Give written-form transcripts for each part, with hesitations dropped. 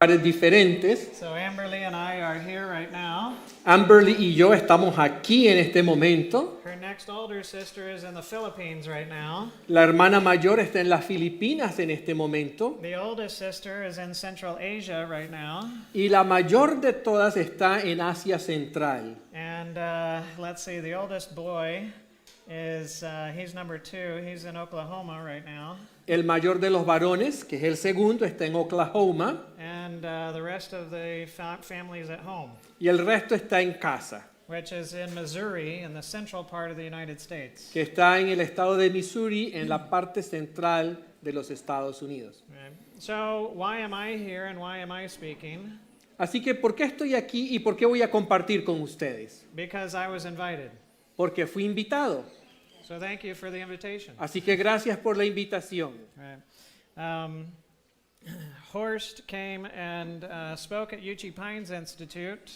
lugares diferentes. So Amberly and I are here right now. Amberly y yo estamos aquí en este momento. Her next older sister is in the Philippines right now. La hermana mayor está en las Filipinas en este momento. The oldest sister is in Central Asia right now. Y la mayor de todas está en Asia Central. And let's see, the oldest boy is, he's number 2. He's in Oklahoma right now. El mayor de los varones, que es el segundo, está en Oklahoma. And the rest of the family is at home, Y el resto está en casa, which is in Missouri, in the central part of the United States. que está en el estado de Missouri, en la parte central de los Estados Unidos. Right. So why am I here and why am I speaking? Así que, ¿por qué estoy aquí y por qué voy a compartir con ustedes? Because I was invited. Porque fui invitado. So thank you for the invitation. Así que gracias por la invitación. Right. Horst came and spoke at Uchee Pines Institute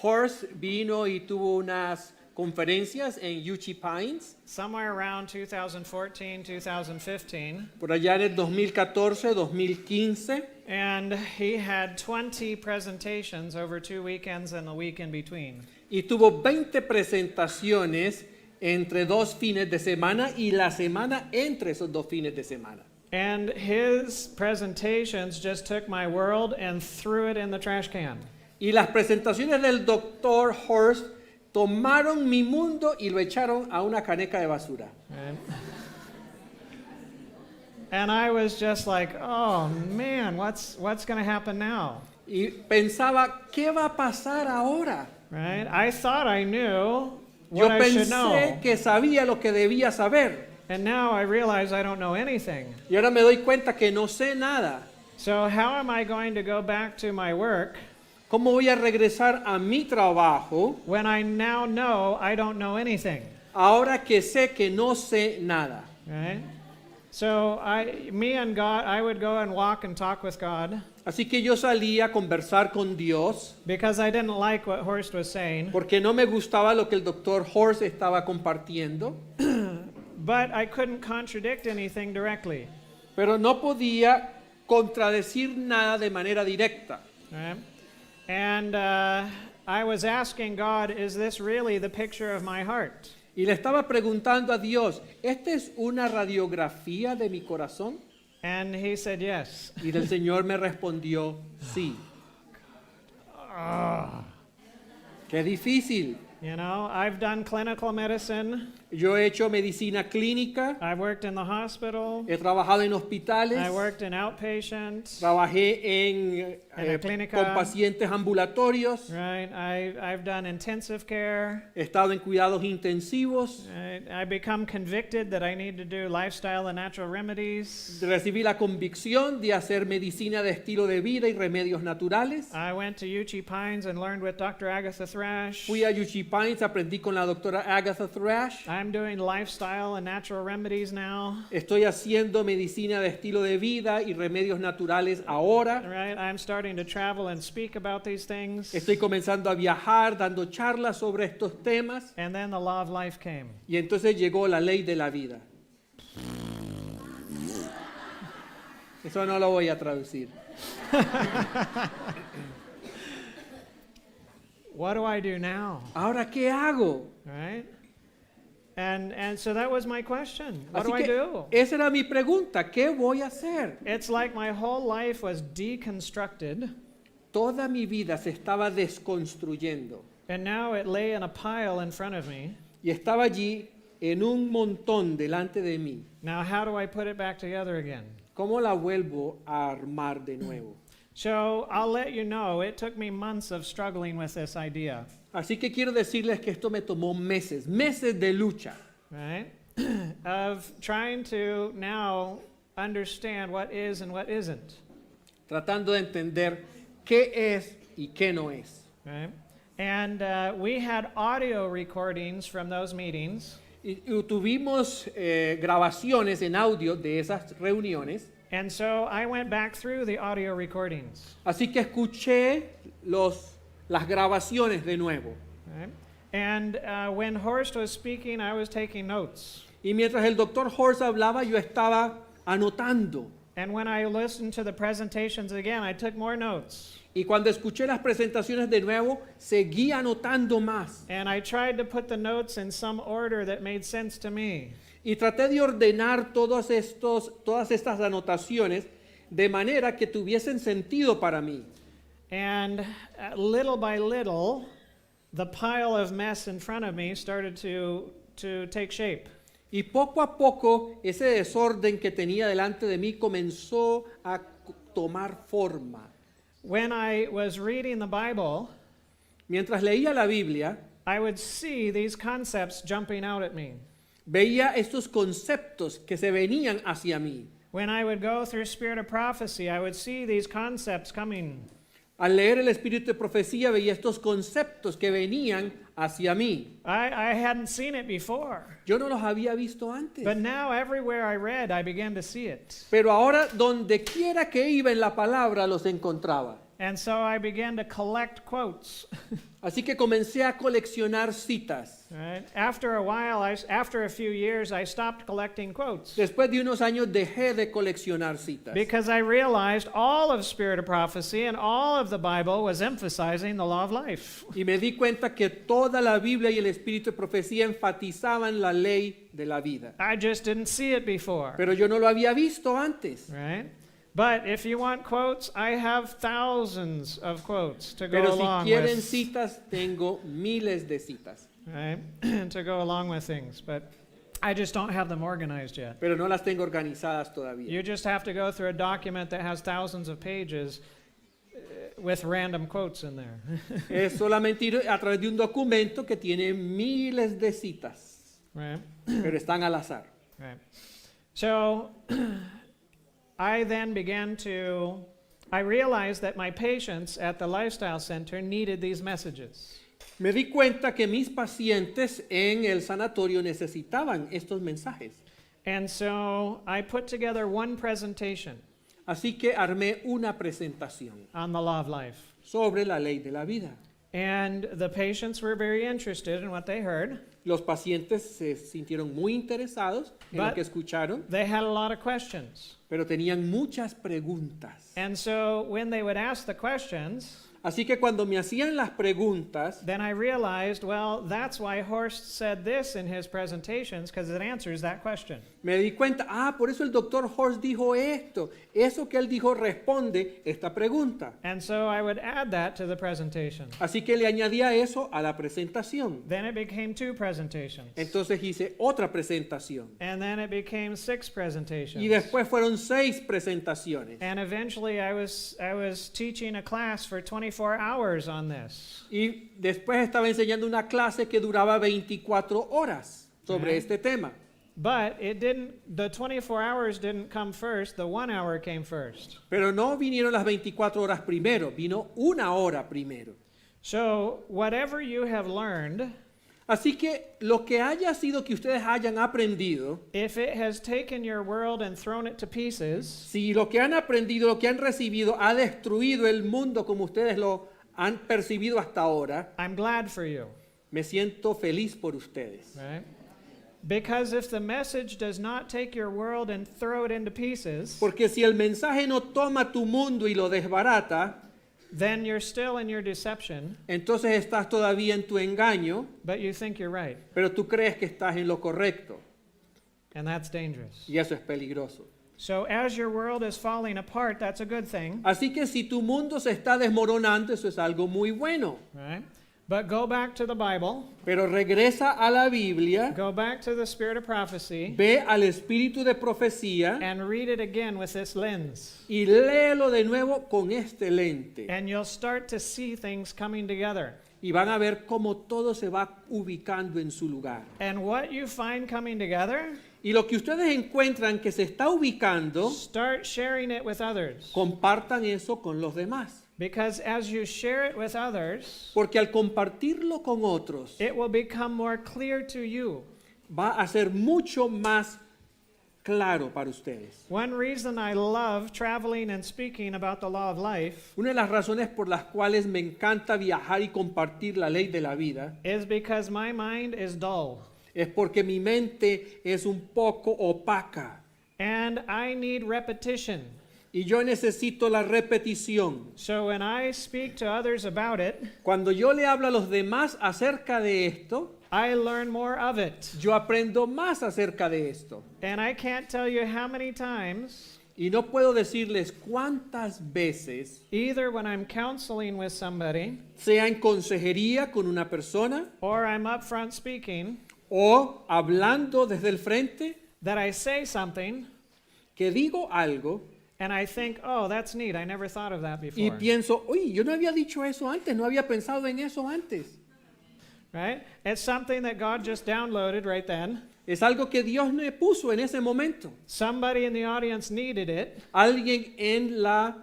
Horst vino y tuvo unas conferencias en Uchee Pines, somewhere around 2014, 2015. por allá en el 2014, 2015. And he had 20 presentations over 2 weekends and the week in between. Y tuvo 20 presentaciones entre 2 fines de semana y la semana entre esos 2 fines de semana. And his presentations just took my world and threw it in the trash can. Y las presentaciones del Dr. Horst tomaron mi mundo y lo echaron a una caneca de basura. Right? And I was just like, oh man, what's going to happen now? Y pensaba, ¿qué va a pasar ahora? Right? I thought I knew Yo what I should know. pensé que sabía lo que debía saber. And now I realize I don't know anything. Y ahora me doy cuenta que no sé nada. So how am I going to go back to my work ¿Cómo voy a regresar a mi trabajo when I now know I don't know anything? ahora que sé que no sé nada? Right? So me and God, I would go and walk and talk with God Así que yo salí a conversar con Dios because I didn't like what Horst was saying, porque no me gustaba lo que el Dr. Horst estaba compartiendo, but I couldn't contradict anything directly. pero no podía contradecir nada de manera directa. Right? And I was asking God, is this really the picture of my heart? Y le estaba preguntando a Dios, ¿esta es una radiografía de mi corazón? And he said yes. Y el Señor me respondió, sí. Qué difícil. You know, I've done clinical medicine. Yo he hecho medicina clínica, I worked in the hospital. he trabajado en hospitales, I worked in outpatient. trabajé en, la clínica. con pacientes ambulatorios, Right. I've done intensive care. he estado en cuidados intensivos, Right. I become convicted that I need to do lifestyle and natural remedies. recibí la convicción de hacer medicina de estilo de vida y remedios naturales. I went to Uchee Pines and learned with Dr. Agatha Thrash. Fui a Uchee Pines, aprendí con la doctora Agatha Thrash. I'm doing lifestyle and natural remedies now. Estoy haciendo medicina de estilo de vida y remedios naturales ahora. Right? I'm starting to travel and speak about these things. Estoy comenzando a viajar, dando charlas sobre estos temas. And then the law of life came. Y entonces llegó la ley de la vida. Eso no lo voy a traducir. What do I do now? Ahora, ¿qué hago? Right? And so that was my question. What Así do I que do? esa era mi pregunta. ¿Qué voy a hacer? It's like my whole life was deconstructed, Toda mi vida se estaba desconstruyendo. and now it lay in a pile in front of me. Y estaba allí en un montón delante de mí. Now, how do I put it back together again? ¿Cómo la vuelvo a armar de nuevo? So I'll let you know, it took me months of struggling with this idea, Así que quiero decirles que esto me tomó meses, meses de lucha. right? Of trying to now understand what is and what isn't, Tratando de entender qué es y qué no es. right? And we had audio recordings from those meetings, Y tuvimos grabaciones en audio de esas reuniones. and so I went back through the audio recordings, Así que escuché las grabaciones de nuevo. right? And when Horst was speaking, I was taking notes. Y mientras el doctor Horst hablaba, yo estaba anotando. And when I listened to the presentations again, I took more notes. Y cuando escuché las presentaciones de nuevo, seguí anotando más. And I tried to put the notes in some order that made sense to me. Y traté de ordenar todas estas anotaciones de manera que tuviesen sentido para mí. And little by little, the pile of mess in front of me started to take shape. Y poco a poco, ese desorden que tenía delante de mí comenzó a tomar forma. When I was reading the Bible, Mientras leía la Biblia, I would see these concepts jumping out at me. veía estos conceptos que se venían hacia mí. When I would go through Spirit of Prophecy, I would see these concepts coming. Al leer el Espíritu de Profecía veía estos conceptos que venían hacia mí. I hadn't seen it before. Yo no los había visto antes. But now everywhere I read, I began to see it. Pero ahora donde quiera que iba en la palabra los encontraba. And so I began to collect quotes. Así que comencé a coleccionar citas. Right? After a while, after a few years, I stopped collecting quotes. Después de unos años dejé de coleccionar citas. Because I realized all of Spirit of Prophecy and all of the Bible was emphasizing the law of life. Y me di cuenta que toda la Biblia y el Espíritu de Profecía enfatizaban la ley de la vida. I just didn't see it before. Pero yo no lo había visto antes. Right? But if you want quotes, I have thousands of quotes to go Pero si along quieren with. citas, tengo miles de citas. Right? To go along with things. But I just don't have them organized yet. Pero no las tengo organizadas todavía. You just have to go through a document that has thousands of pages with random quotes in there. Es solamente ir a través de un documento que tiene miles de citas, Right? pero están al azar. Right. So I then I realized that my patients at the Lifestyle Center needed these messages. Me di cuenta que mis pacientes en el sanatorio necesitaban estos mensajes. And so I put together one presentation Así que armé una presentación on the law of life. sobre la ley de la vida. And the patients were very interested in what they heard. Los pacientes se sintieron muy interesados en lo But que escucharon, they had a lot of questions. pero tenían muchas preguntas. And so when they would ask the questions, Así que cuando me hacían las preguntas, then I realized, well, that's why Horst said this in his presentations, because it answers that question. me di cuenta, por eso el doctor Horst dijo esto. Eso que él dijo responde esta pregunta. And so I would add that to the presentation. Así que le añadía eso a la presentación. Then it became 2 presentations. Entonces hice otra presentación. And then it became 6 presentations. Y después fueron 6 presentaciones. And eventually I was teaching a class for 24 hours on this. Y después estaba enseñando una clase que duraba 24 horas sobre este tema. But the 24 hours didn't come first, the 1 hour came first. Pero no vinieron las 24 horas primero, vino 1 hora primero. So whatever you have learned, Así que lo que haya sido que ustedes hayan aprendido, if it has taken your world and thrown it to pieces, si lo que han aprendido, lo que han recibido ha destruido el mundo como ustedes lo han percibido hasta ahora, I'm glad for you. me siento feliz por ustedes. Right? Because if the message does not take your world and throw it into pieces, Porque si el mensaje no toma tu mundo y lo desbarata, then you're still in your deception, entonces estás todavía en tu engaño, but you think you're right. pero tú crees que estás en lo correcto. And that's dangerous. Y eso es peligroso. So as your world is falling apart, that's a good thing, Así que si tu mundo se está desmoronando, eso es algo muy bueno. right? But go back to the Bible, Pero regresa a la Biblia, go back to the Spirit of Prophecy, ve al espíritu de profecía and read it again with this lens. y léelo de nuevo con este lente. And you'll start to see things coming together. Y van a ver cómo todo se va ubicando en su lugar. And what you find coming together, Y lo que ustedes encuentran que se está ubicando, start sharing it with others. compartan eso con los demás. Because as you share it with others, Porque al compartirlo con otros, it will become more clear to you. va a ser mucho más claro para ustedes. One reason I love traveling and speaking about the law of life Una de las razones por las cuales me encanta viajar y compartir la ley de la vida is because my mind is dull. es porque mi mente es un poco opaca. And I need repetition. Y yo necesito la repetición. So when I speak to others about it, Cuando yo le hablo a los demás acerca de esto, I learn more of it. yo aprendo más acerca de esto. And I can't tell you how many times, Y no puedo decirles cuántas veces, either when I'm counseling with somebody sea en consejería con una persona or I'm up front speaking, o hablando desde el frente, that I say something que digo algo and I think, oh, that's neat. I never thought of that y before. pienso, oye, yo no había dicho eso antes, no había pensado en eso antes. Right? It's something that God just downloaded right then. Es algo que Dios me puso en ese momento. Somebody in the audience needed it, Alguien en la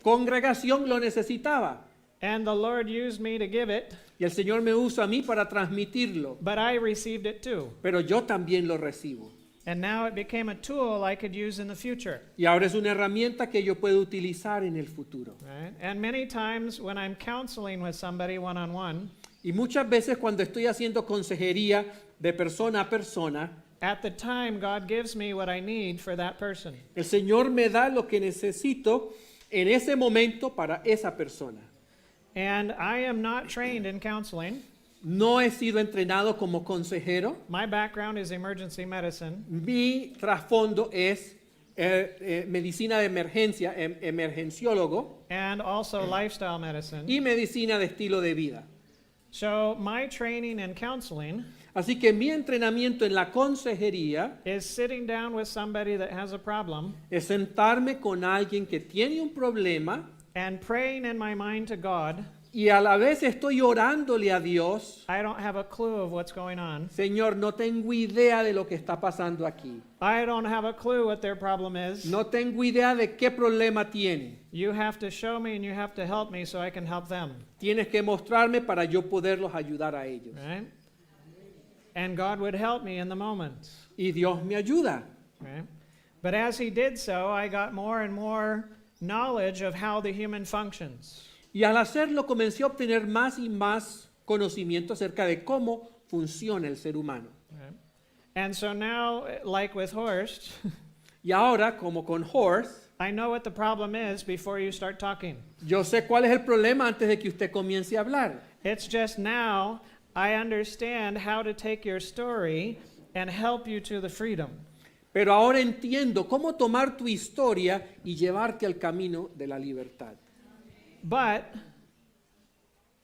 congregación lo necesitaba. and the Lord used me to give it, Y el Señor me usa a mí para transmitirlo. but I received it too. Pero yo también lo recibo. And now it became a tool I could use in the future. Y ahora es una herramienta que yo puedo utilizar en el futuro. Right? And many times when I'm counseling with somebody one-on-one, Y muchas veces cuando estoy haciendo consejería de persona a persona, at the time God gives me what I need for that person. el Señor me da lo que necesito en ese momento para esa persona. And I am not trained in counseling. No he sido entrenado como consejero. My background is emergency medicine, Mi trasfondo es medicina de emergencia, emergenciólogo and also lifestyle medicine. y medicina de estilo de vida. So my training in counseling Así que mi entrenamiento en la consejería is sitting down with somebody that has a problem es sentarme con alguien que tiene un problema and praying in my mind to God. y a la vez estoy orándole a Dios. I don't have a clue of what's going on. Señor, no tengo idea de lo que está pasando aquí. I don't have a clue what their problem is. No tengo idea de qué problema tiene. You have to show me and you have to help me so I can help them. Tienes que mostrarme para yo poderlos ayudar a ellos. Right? And God would help me in the moment. Y Dios me ayuda. Right? But as He did so, I got more and more knowledge of how the human functions. Y al hacerlo comencé a obtener más y más conocimiento acerca de cómo funciona el ser humano. Right? And so now, like with Horst, Y ahora, como con Horst, I know what the problem is before you start talking. yo sé cuál es el problema antes de que usted comience a hablar. It's just now I understand how to take your story and help you to the freedom. Pero ahora entiendo cómo tomar tu historia y llevarte al camino de la libertad. But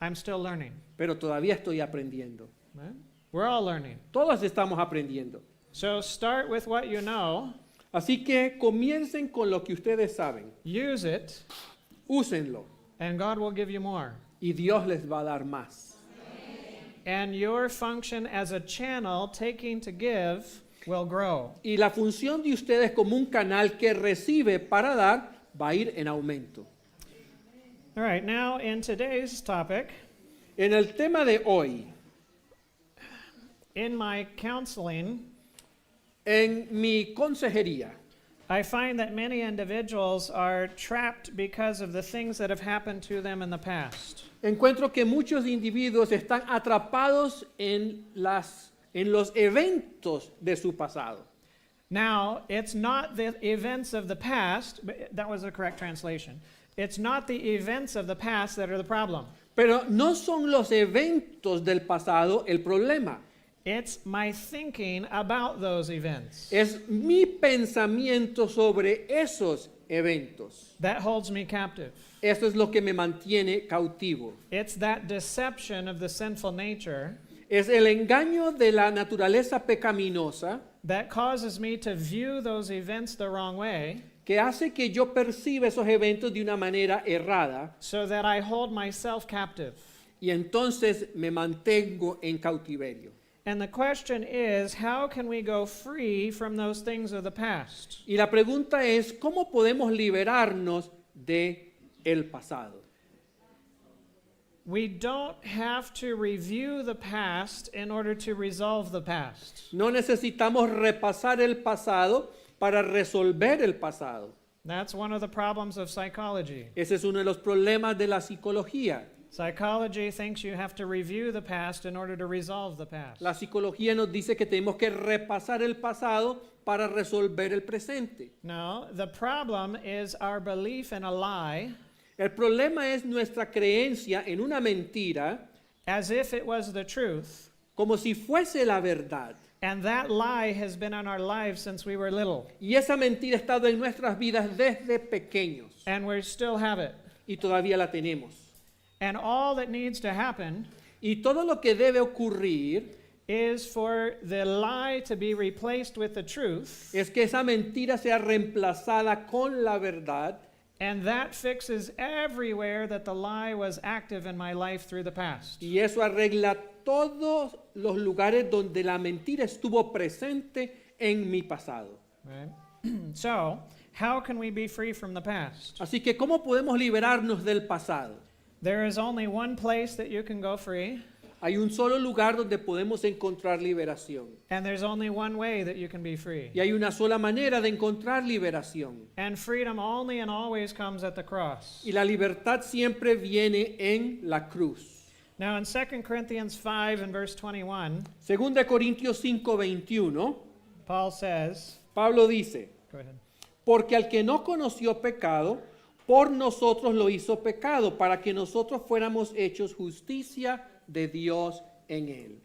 I'm still learning. Pero todavía estoy aprendiendo. Right? We're all learning. Todos estamos aprendiendo. So start with what you know, Así que comiencen con lo que ustedes saben. use it, Úsenlo. and God will give you more. Y Dios les va a dar más. And your function as a channel taking to give will grow. Y la función de ustedes como un canal que recibe para dar va a ir en aumento. All right, now in today's topic, En el tema de hoy, in my counseling, en mi consejería, I find that many individuals are trapped because of the things that have happened to them in the past. encuentro que muchos individuos están atrapados en los eventos de su pasado. Now, it's not the events of the past, but that was the correct translation. It's not the events of the past that are the problem. Pero no son los eventos del pasado el problema. It's my thinking about those events Es mi pensamiento sobre esos eventos. that holds me captive. Eso es lo que me mantiene cautivo. It's that deception of the sinful nature Es el engaño de la naturaleza pecaminosa that causes me to view those events the wrong way, que hace que yo perciba esos eventos de una manera errada so that I hold myself captive. y entonces me mantengo en cautiverio. And the question is, how can we go free from those things of the past? Y la pregunta es, ¿cómo podemos liberarnos de el pasado? We don't have to review the past in order to resolve the past. No necesitamos repasar el pasado para resolver el pasado. That's one of the problems of psychology. Ese es uno de los problemas de la psicología. Psychology thinks you have to review the past in order to resolve the past. La psicología nos dice que tenemos que repasar el pasado para resolver el presente. No, the problem is our belief in a lie El problema es nuestra creencia en una mentira as if it was the truth, como si fuese la verdad. and that lie has been in our lives since we were little, Y esa mentira ha estado en nuestras vidas desde pequeños and we still have it. y todavía la tenemos. And all that needs to happen Y todo lo que debe ocurrir is for the lie to be replaced with the truth, es que esa mentira sea reemplazada con la verdad. and that fixes everywhere that the lie was active in my life through the past. Y eso arregla todos los lugares donde la mentira estuvo presente en mi pasado. Right? So, how can we be free from the past? Así que, ¿cómo podemos liberarnos del pasado? There is only one place that you can go free, Hay un solo lugar donde podemos encontrar liberación. and there's only one way that you can be free. Y hay una sola manera de encontrar liberación. And freedom only and always comes at the cross. Y la libertad siempre viene en la cruz. Now in 2 Corinthians 5 and verse 21, Segunda Corintios 5:21, Paul says, Pablo dice, go ahead. porque al que no conoció pecado, por nosotros lo hizo pecado, para que nosotros fuéramos hechos justicia de Dios en él.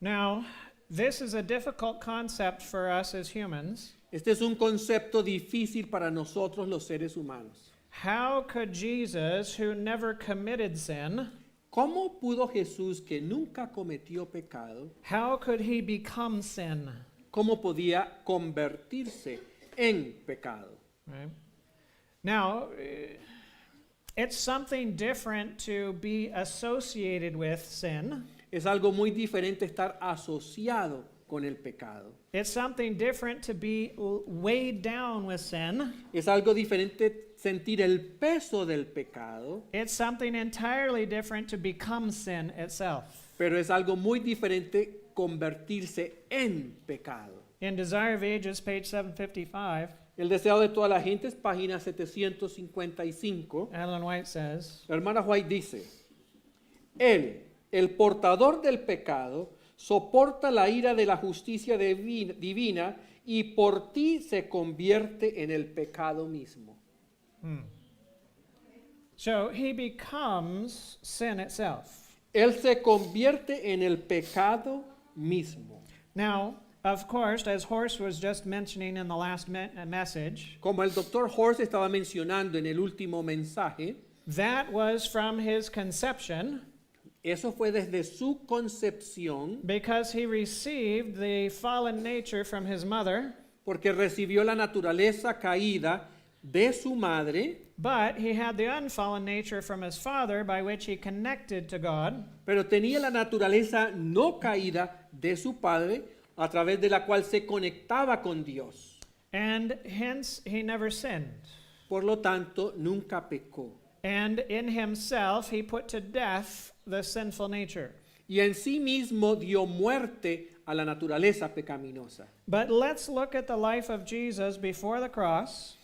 Now, this is a difficult concept for us as humans. Este es un concepto difícil para nosotros los seres humanos. How could Jesus, who never committed sin, ¿Cómo pudo Jesús, que nunca cometió pecado, how could he become sin? cómo podía convertirse en pecado? Right? Now, it's something different to be associated with sin. Es algo muy diferente estar asociado con el pecado. It's something different to be weighed down with sin. Es algo diferente sentir el peso del pecado, It's something entirely different to become sin itself. pero es algo muy diferente convertirse en pecado. In Desire of Ages, page 755, El deseo de toda la gente es página 755. Ellen White says, La hermana White dice, Él, el portador del pecado, soporta la ira de la justicia divina y por ti se convierte en el pecado mismo. so he becomes sin itself. Él se convierte en el pecado mismo. Now, of course, as Horst was just mentioning in the last message, Como el doctor Horst estaba mencionando en el último mensaje, that was from his conception eso fue desde su concepción, because he received the fallen nature from his mother, porque recibió la naturaleza caída de su madre, but he had the unfallen nature from his father by which he connected to God. pero tenía la naturaleza no caída de su padre, a través de la cual se conectaba con Dios. And hence he never sinned. Por lo tanto, nunca pecó. And in himself he put to death the sinful nature. Y en sí mismo dio muerte a la naturaleza pecaminosa. But let's look at the life of Jesus before the cross.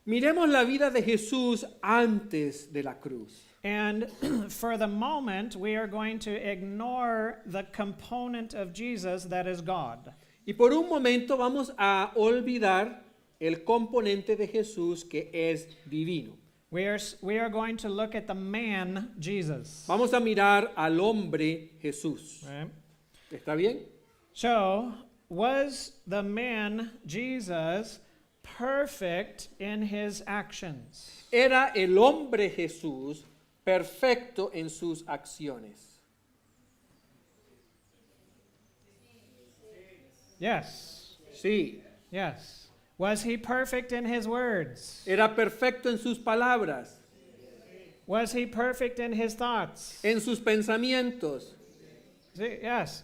Miremos la vida de Jesús antes de la cruz. And for the moment, we are going to ignore the component of Jesus that is God. Y por un momento vamos a olvidar el componente de Jesús que es divino. We are going to look at the man Jesus. Vamos a mirar al hombre Jesús. Right? ¿Está bien? So, was the man Jesus perfect in his actions? Era el hombre Jesús perfecto en sus acciones. Yes. Sí. Yes. Was he perfect in his words? Era perfecto en sus palabras, Was he perfect in his thoughts? en sus pensamientos. See, yes.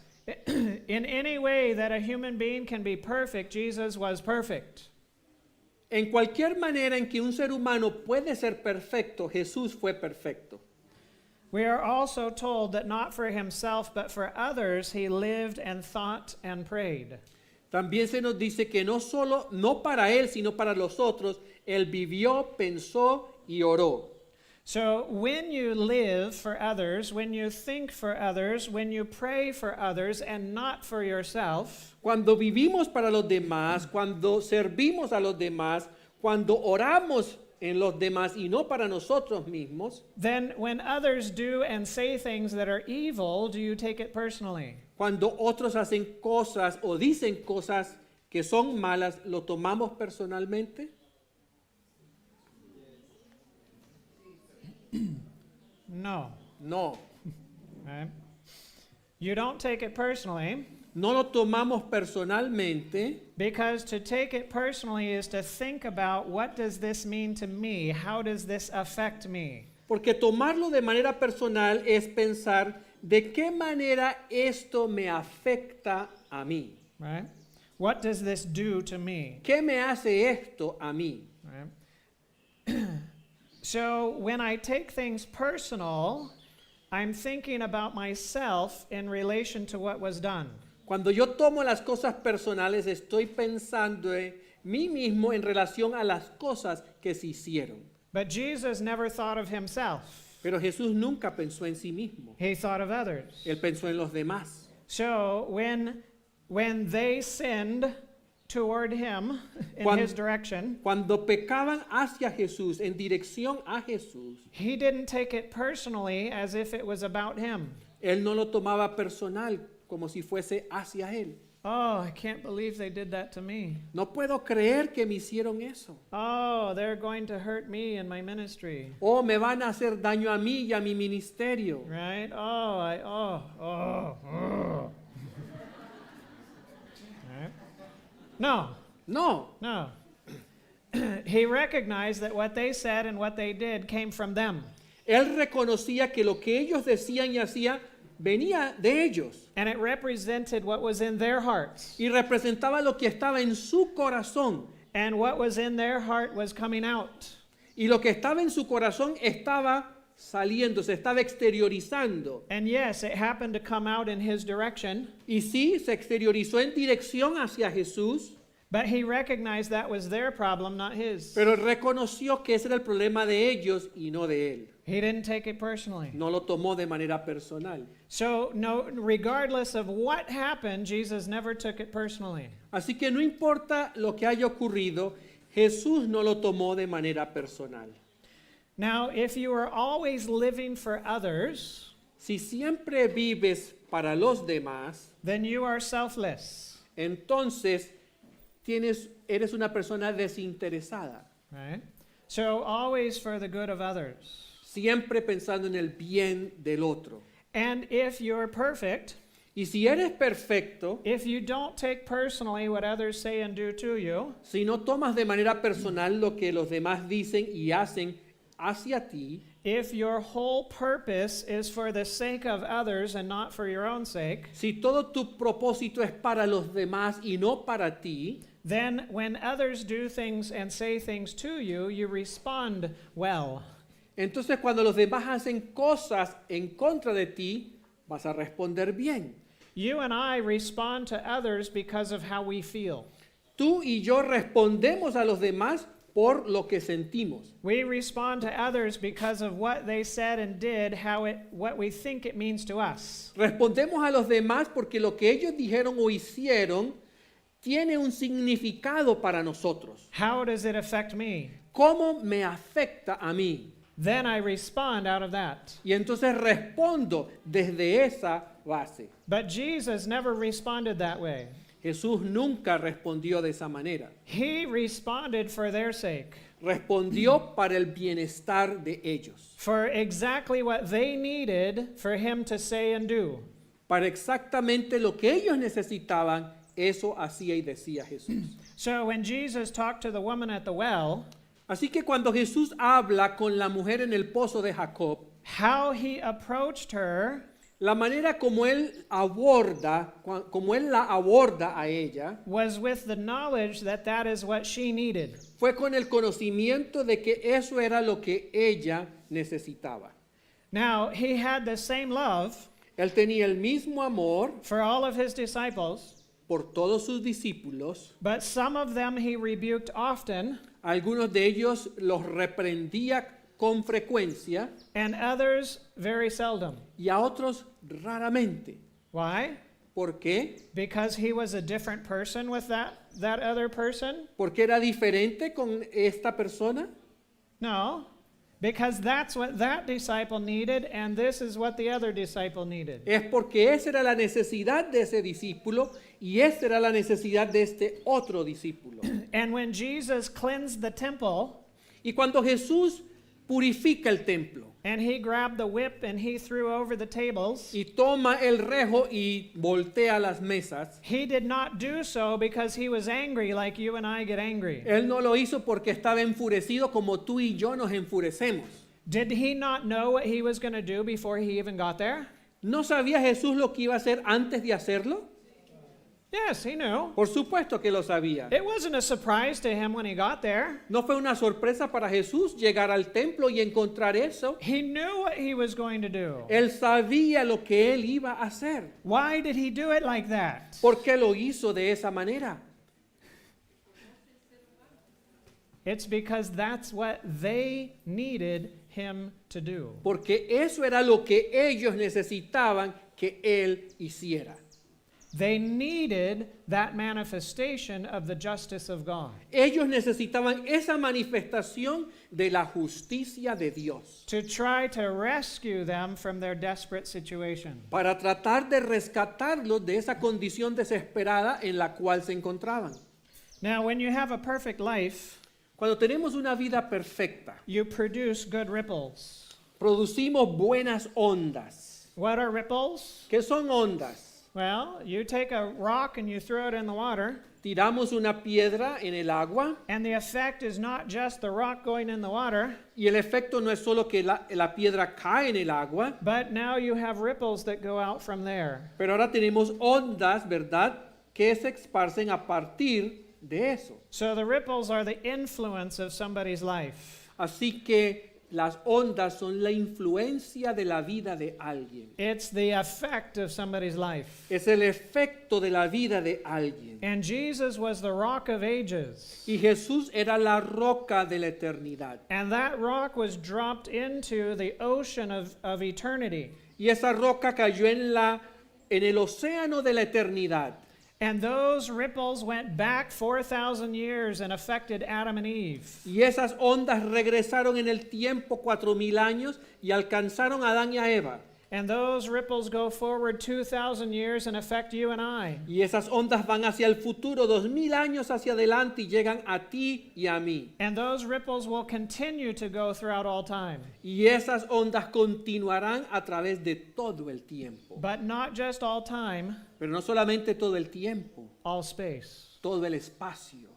In any way that a human being can be perfect, Jesus was perfect. En cualquier manera en que un ser humano puede ser perfecto, Jesús fue perfecto. We are also told that not for himself, but for others, he lived and thought and prayed. También se nos dice que no para él, sino para los otros, él vivió, pensó y oró. So when you live for others, when you think for others, when you pray for others and not for yourself, Cuando vivimos para los demás, cuando servimos a los demás, cuando oramos en los demás y no para nosotros mismos, then when others do and say things that are evil, do you take it personally? cuando otros hacen cosas o dicen cosas que son malas, ¿lo tomamos personalmente? No. No, Right? You don't take it personally no lo tomamos personalmente because to take it personally is to think about what does this mean to me? How does this affect me? porque tomarlo de manera personal es pensar de qué manera esto me afecta a mí. Right? What does this do to me? ¿Qué me hace esto a mí? Right? So when I take things personal, I'm thinking about myself in relation to what was done. Cuando yo tomo las cosas personales, estoy pensando en mí mismo en relación a las cosas que se hicieron. But Jesus never thought of himself. Pero Jesús nunca pensó en sí mismo. He thought of others. Él pensó en los demás. So when they sinned toward him in Cuan- his direction, Cuando pecaban hacia Jesús, en dirección a Jesús, he didn't take it personally as if it was about him. Él no lo tomaba personal como si fuese hacia Él. Oh, I can't believe they did that to me. No puedo creer que me hicieron eso. Oh, they're going to hurt me in my ministry. O me van a hacer daño a mí y a mi ministerio. Right? Oh. Right? No. No, He recognized that what they said and what they did came from them. Él reconocía que lo que ellos decían y hacían venía de ellos And it represented what was in their hearts. y representaba lo que estaba en su corazón. And what was in their heart was coming out. Y lo que estaba en su corazón estaba saliendo, se estaba exteriorizando. And yes, it happened to come out in his direction, Y sí, se exteriorizó en dirección hacia Jesús, but he recognized that was their problem, not his. pero reconoció que ese era el problema de ellos y no de él. He didn't take it personally. No lo tomó de manera personal. So, no, regardless of what happened, Jesus never took it personally. Así que no importa lo que haya ocurrido, Jesús no lo tomó de manera personal. Now, if you are always living for others, Si siempre vives para los demás, then you are selfless, entonces eres una persona desinteresada, right? So, always for the good of others. siempre pensando en el bien del otro. And if you're perfect, Y si eres perfecto, if you don't take personally what others say and do to you, si no tomas de manera personal lo que los demás dicen y hacen hacia ti, if your whole purpose is for the sake of others and not for your own sake, si todo tu propósito es para los demás y no para ti, then when others do things and say things to you, you respond well. entonces cuando los demás hacen cosas en contra de ti, vas a responder bien. You and I respond to others because of how we feel. Tú y yo respondemos a los demás por lo que sentimos. We respond to others because of what they said and did, what we think it means to us. Respondemos a los demás porque lo que ellos dijeron o hicieron tiene un significado para nosotros. How does it affect me? ¿Cómo me afecta a mí? Then I respond out of that. Y entonces respondo desde esa base. But Jesus never responded that way. Jesús nunca respondió de esa manera. He responded for their sake, Respondió para el bienestar de ellos, for exactly what they needed for him to say and do. para exactamente lo que ellos necesitaban, eso hacía y decía Jesús. So when Jesus talked to the woman at the well, Así que cuando Jesús habla con la mujer en el pozo de Jacob, how he approached her la manera como él la aborda a ella, was with the knowledge that that is what she needed. fue con el conocimiento de que eso era lo que ella necesitaba. Now, he had the same love Él tenía el mismo amor for all of his disciples, por todos sus discípulos. but some of them he rebuked often, Algunos de ellos los reprendía con frecuencia and others very seldom. y a otros raramente. Why? ¿Por qué? Because he was a different person with that other person? ¿Porque era diferente con esta persona? No. Because that's what that disciple needed, and this is what the other disciple needed. Es porque esa era la necesidad de ese discípulo y esa era la necesidad de este otro discípulo. And when Jesus cleansed the temple, Y cuando Jesús purifica el templo and he grabbed the whip and he threw over the tables, y toma el rejo y voltea las mesas, he did not do so because he was angry like you and I get angry. él no lo hizo porque estaba enfurecido como tú y yo nos enfurecemos. Did he not know what he was going to do before he even got there? ¿No sabía Jesús lo que iba a hacer antes de hacerlo? Yes, he knew. Por supuesto que lo sabía. It wasn't a surprise to him when he got there. No fue una sorpresa para Jesús llegar al templo y encontrar eso. He knew what he was going to do. Él sabía lo que él iba a hacer. Why did he do it like that? ¿Por qué lo hizo de esa manera? It's because that's what they needed him to do. Porque eso era lo que ellos necesitaban que él hiciera. They needed that manifestation of the justice of God Ellos necesitaban esa manifestación de la justicia de Dios to try to rescue them from their desperate situation. para tratar de rescatarlos de esa condición desesperada en la cual se encontraban. Now, when you have a perfect life, Cuando tenemos una vida perfecta, you produce good ripples. producimos buenas ondas. What are ripples? ¿Qué son ondas? Well, you take a rock and you throw it in the water, Tiramos una piedra en el agua and the effect is not just the rock going in the water, y el efecto no es solo que la piedra cae en el agua, but now you have ripples that go out from there. pero ahora tenemos ondas, ¿verdad?, que se esparcen a partir de eso. So the ripples are the influence of somebody's life. Así que las ondas son la influencia de la vida de alguien. It's the effect of somebody's life. Es el efecto de la vida de alguien. And Jesus was the rock of ages. Y Jesús era la roca de la eternidad. And that rock was dropped into the ocean of eternity. Y esa roca cayó en el océano de la eternidad. And those ripples went back 4,000 years and affected Adam and Eve. Y esas ondas regresaron en el tiempo 4,000 años y alcanzaron a Adán y a Eva. And those ripples go forward 2,000 years and affect you and I. Y esas ondas van hacia el futuro, 2,000 años hacia adelante y llegan a ti y a mí. And those ripples will continue to go throughout all time. Y esas ondas continuarán a través de todo el tiempo. But not just all time, Pero no solamente todo el tiempo, all space. todo el espacio.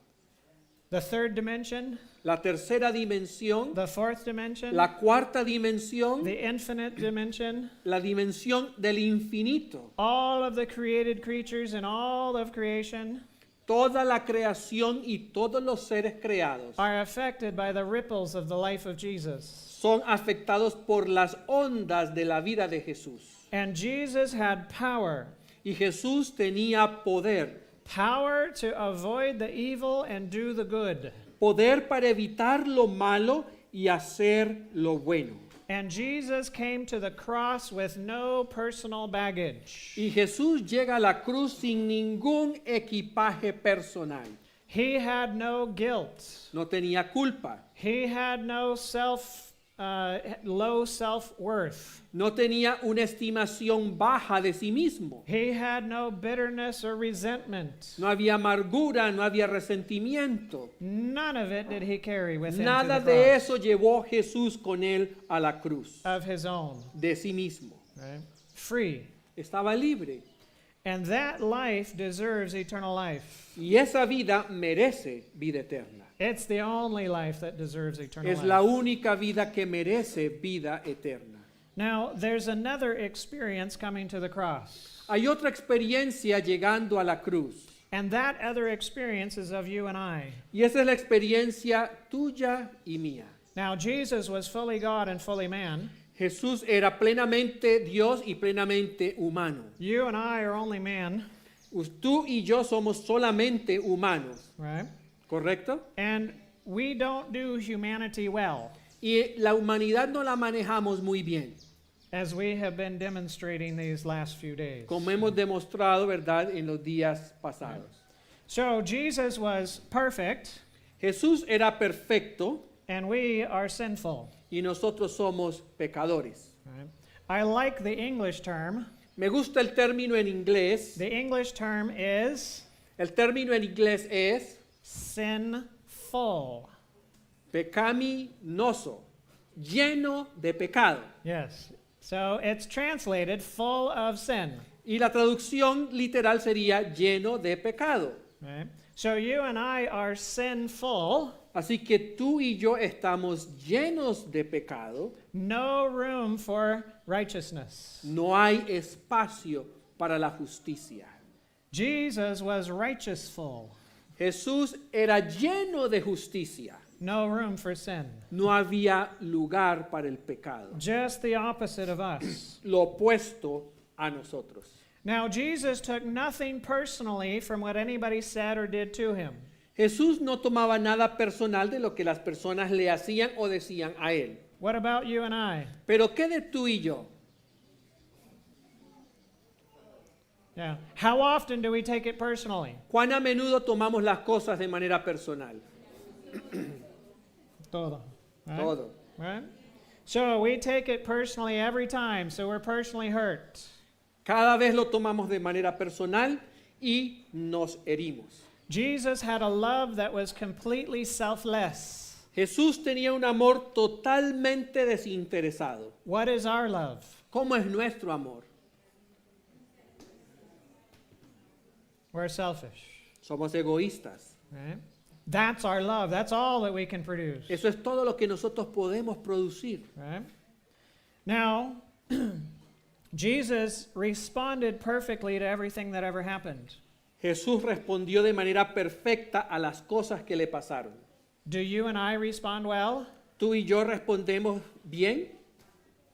The third dimension, La tercera dimensión, the fourth dimension, la cuarta dimensión, the infinite dimension, la dimensión del infinito. all of the created creatures and all of creation Toda la creación y todos los seres creados are affected by the ripples of the life of Jesus. son afectados por las ondas de la vida de Jesús. And Jesus had power. Y Jesús tenía poder. Power to avoid the evil and do the good. Poder para evitar lo malo y hacer lo bueno. And Jesus came to the cross with no personal baggage. Y Jesús llega a la cruz sin ningún equipaje personal. He had no guilt. No tenía culpa. He had no low self-worth. No tenía una estimación baja de sí mismo. He had no bitterness or resentment. No había amargura, no había resentimiento. None of it did he carry with him Nada to the de cross eso llevó Jesús con él a la cruz. of his own. De sí mismo. Right? Free. Estaba libre. And that life deserves eternal life. Y esa vida merece vida eterna. It's the only life that deserves eternal Es life. la única vida que merece vida eterna. Now, there's another experience coming to the cross. Hay otra experiencia llegando a la cruz. And that other experience is of you and I. Y esa es la experiencia tuya y mía. Now, Jesus was fully God and fully man. Jesús era plenamente Dios y plenamente humano. You and I are only man, Tú y yo somos solamente humanos, right? ¿correcto? And we don't do humanity well. Y la humanidad no la manejamos muy bien, as we have been demonstrating these last few days. como hemos demostrado, ¿verdad?, en los días pasados. So Jesus was perfect, Jesús era perfecto and we are sinful. y nosotros somos pecadores. Right? I like the English term. Me gusta el término en inglés. The English term is El término en inglés es sinful. pecaminoso, lleno de pecado. Yes. So it's translated full of sin. Y la traducción literal sería lleno de pecado. Right? So you and I are sinful. Así que tú y yo estamos llenos de pecado. No room for righteousness. No hay espacio para la justicia. Jesus was righteousful. Jesús era lleno de justicia. No room for sin. No había lugar para el pecado. Just the opposite of us. Lo opuesto a nosotros. Now, Jesus took nothing personally from what anybody said or did to him. Jesús no tomaba nada personal de lo que las personas le hacían o decían a él. What about you and I? Pero ¿qué de tú y yo? Yeah. How often do we take it personally? ¿Cuán a menudo tomamos las cosas de manera personal? Todo. Right? Todo. Right? So we take it personally every time, so we're personally hurt. Cada vez lo tomamos de manera personal y nos herimos. Jesus had a love that was completely selfless. Jesús tenía un amor totalmente desinteresado. What is our love? ¿Cómo es nuestro amor? We're selfish. Somos egoístas. Right? That's our love. That's all that we can produce. Eso es todo lo que nosotros podemos producir. Right? Now, Jesus responded perfectly to everything that ever happened. Jesús respondió de manera perfecta a las cosas que le pasaron. Do you and I respond well? ¿Tú y yo respondemos bien?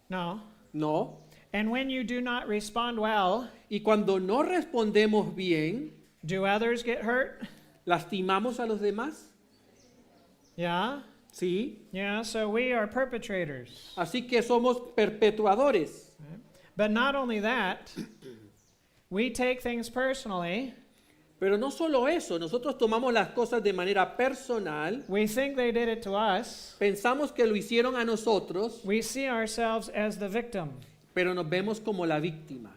No. No. And when you do not respond well, Y cuando no respondemos bien, do others get hurt? ¿lastimamos a los demás? Yeah? Sí. Yeah, so we are perpetrators. Así que somos perpetuadores. But not only that, we take things personally. Pero no solo eso, nosotros tomamos las cosas de manera personal, We think they did it to us. pensamos que lo hicieron a nosotros, We see ourselves as the victim. pero nos vemos como la víctima.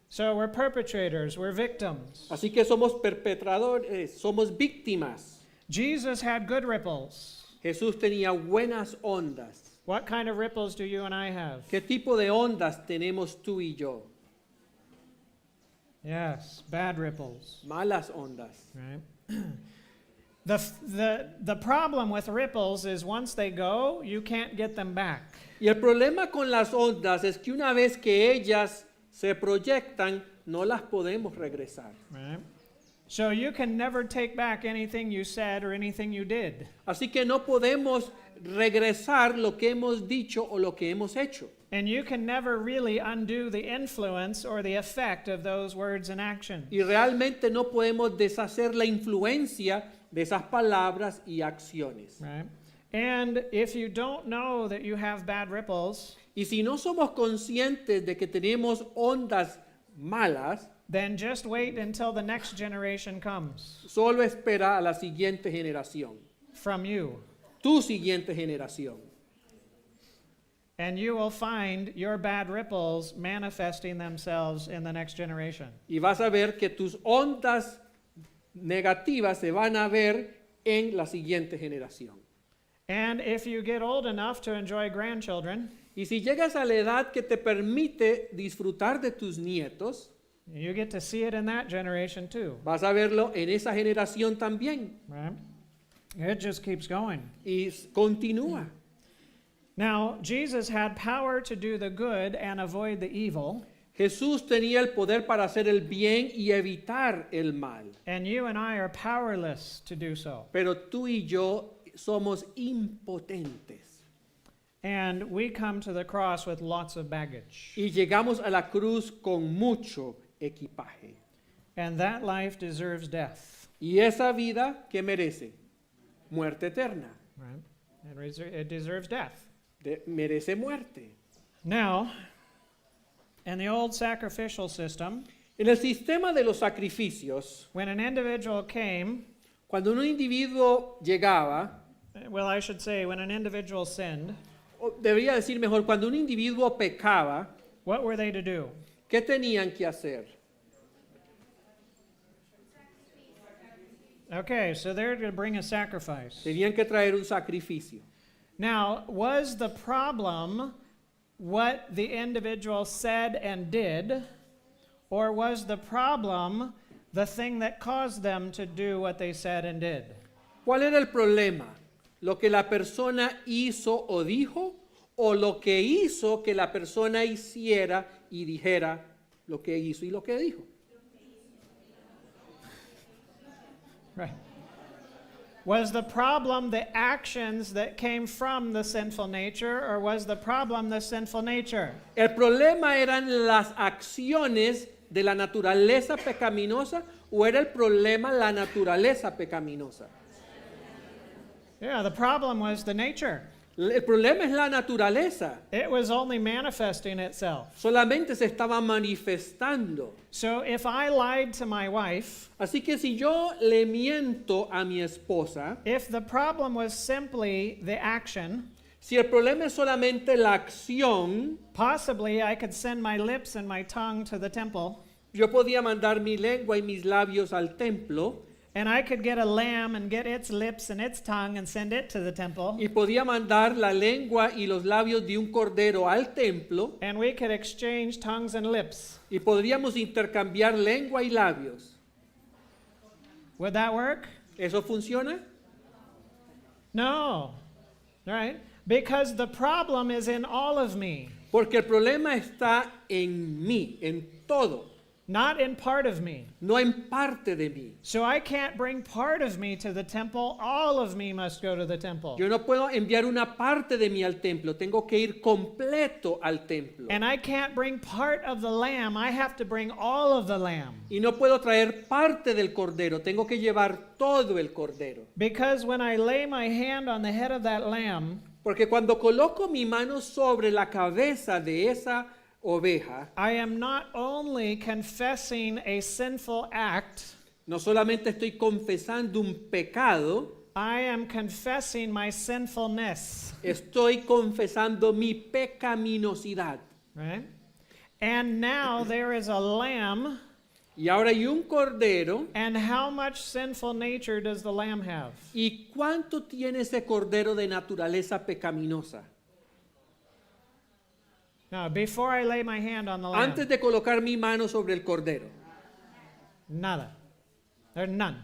So we're perpetrators, we're victims. Así que somos perpetradores, somos víctimas. Jesus had good ripples. Jesús tenía buenas ondas. What kind of ripples do you and I have? ¿Qué tipo de ondas tenemos tú y yo? Yes, bad ripples. Malas ondas. Right? The problem with ripples is once they go, you can't get them back. Y el problema con las ondas es que una vez que ellas se proyectan, no las podemos regresar. Right? So you can never take back anything you said or anything you did. Así que no podemos regresar lo que hemos dicho o lo que hemos hecho. And you can never really undo the influence or the effect of those words and actions. Y realmente no podemos deshacer la influencia de esas palabras y acciones. Right? And if you don't know that you have bad ripples, Y si no somos conscientes de que tenemos ondas malas, then just wait until the next generation comes solo espera a la siguiente generación, from you. tu siguiente generación. And you will find your bad ripples manifesting themselves in the next generation. Y vas a ver que tus ondas negativas se van a ver en la siguiente generación. And if you get old enough to enjoy grandchildren, Y si llegas a la edad que te permite disfrutar de tus nietos, you get to see it in that generation too. vas a verlo en esa generación también. Right? It just keeps going. Y continúa. Now, Jesus had power to do the good and avoid the evil, Jesús tenía el poder para hacer el bien y evitar el mal. and you and I are powerless to do so. Pero tú y yo somos impotentes. And we come to the cross with lots of baggage. Y llegamos a la cruz con mucho equipaje. And that life deserves death. ¿Y esa vida qué merece? Muerte eterna. Right? It deserves death. Merece muerte. Now, in the old sacrificial system, En el sistema de los sacrificios, when an individual came, cuando un individuo llegaba, well, I should say, when an individual sinned, o debería decir mejor, cuando un individuo pecaba, what were they to do? ¿qué tenían que hacer? Okay, so they're to bring a sacrifice. Tenían que traer un sacrificio. Now, was the problem what the individual said and did, or was the problem the thing that caused them to do what they said and did? ¿Cuál era el problema? ¿Lo que la persona hizo o dijo? ¿O lo que hizo que la persona hiciera y dijera lo que hizo y lo que dijo? Right. Was the problem the actions that came from the sinful nature, or was the problem the sinful nature? El problema eran las acciones de la naturaleza pecaminosa o era el problema la naturaleza pecaminosa. Yeah, the problem was the nature. El problema es la naturaleza. It was only manifesting itself. Solamente se estaba manifestando. So if I lied to my wife, Así que si yo le miento a mi esposa, if the problem was simply the action, si el problema es solamente la acción, possibly I could send my lips and my tongue to the temple, yo podía mandar mi lengua y mis labios al templo and I could get a lamb and get its lips and its tongue and send it to the temple, y podía mandar la lengua y los labios de un cordero al templo and we could exchange tongues and lips. y podríamos intercambiar lengua y labios. Would that work? ¿Eso funciona? No. Right? Because the problem is in all of me, Porque el problema está en mí, en todo, not in part of me. no en parte de mí. So I can't bring part of me to the temple. All of me must go to the temple. Yo no puedo enviar una parte de mí al templo, tengo que ir completo al templo. And I can't bring part of the lamb. I have to bring all of the lamb. Y no puedo traer parte del cordero, tengo que llevar todo el cordero. Because when I lay my hand on the head of that lamb, Porque cuando coloco mi mano sobre la cabeza de esa oveja, I am not only confessing a sinful act, no solamente estoy confesando un pecado, I am confessing my sinfulness. estoy confesando mi pecaminosidad. Right? And now there is a lamb, Y ahora hay un cordero. and how much sinful nature does the lamb have? ¿Y cuánto tiene ese cordero de naturaleza pecaminosa? Now, before I lay my hand on the lamb, Antes de colocar mi mano sobre el cordero, nada. There's none.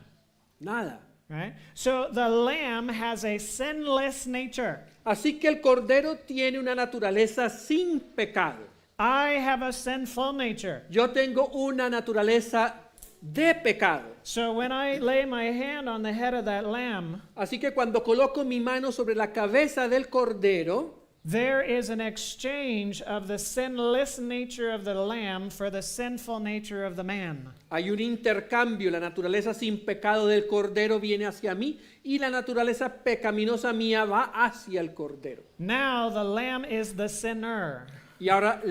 nada. Right? So the lamb has a sinless nature. Así que el cordero tiene una naturaleza sin pecado. I have a sinful nature. Yo tengo una naturaleza de pecado. So when I lay my hand on the head of that lamb, Así que cuando coloco mi mano sobre la cabeza del cordero, there is an exchange of the sinless nature of the lamb for the sinful nature of the man. hay un intercambio. La naturaleza sin pecado del cordero viene hacia mí y la naturaleza pecaminosa mía va hacia el cordero. Now the lamb is the sinner. Y ahora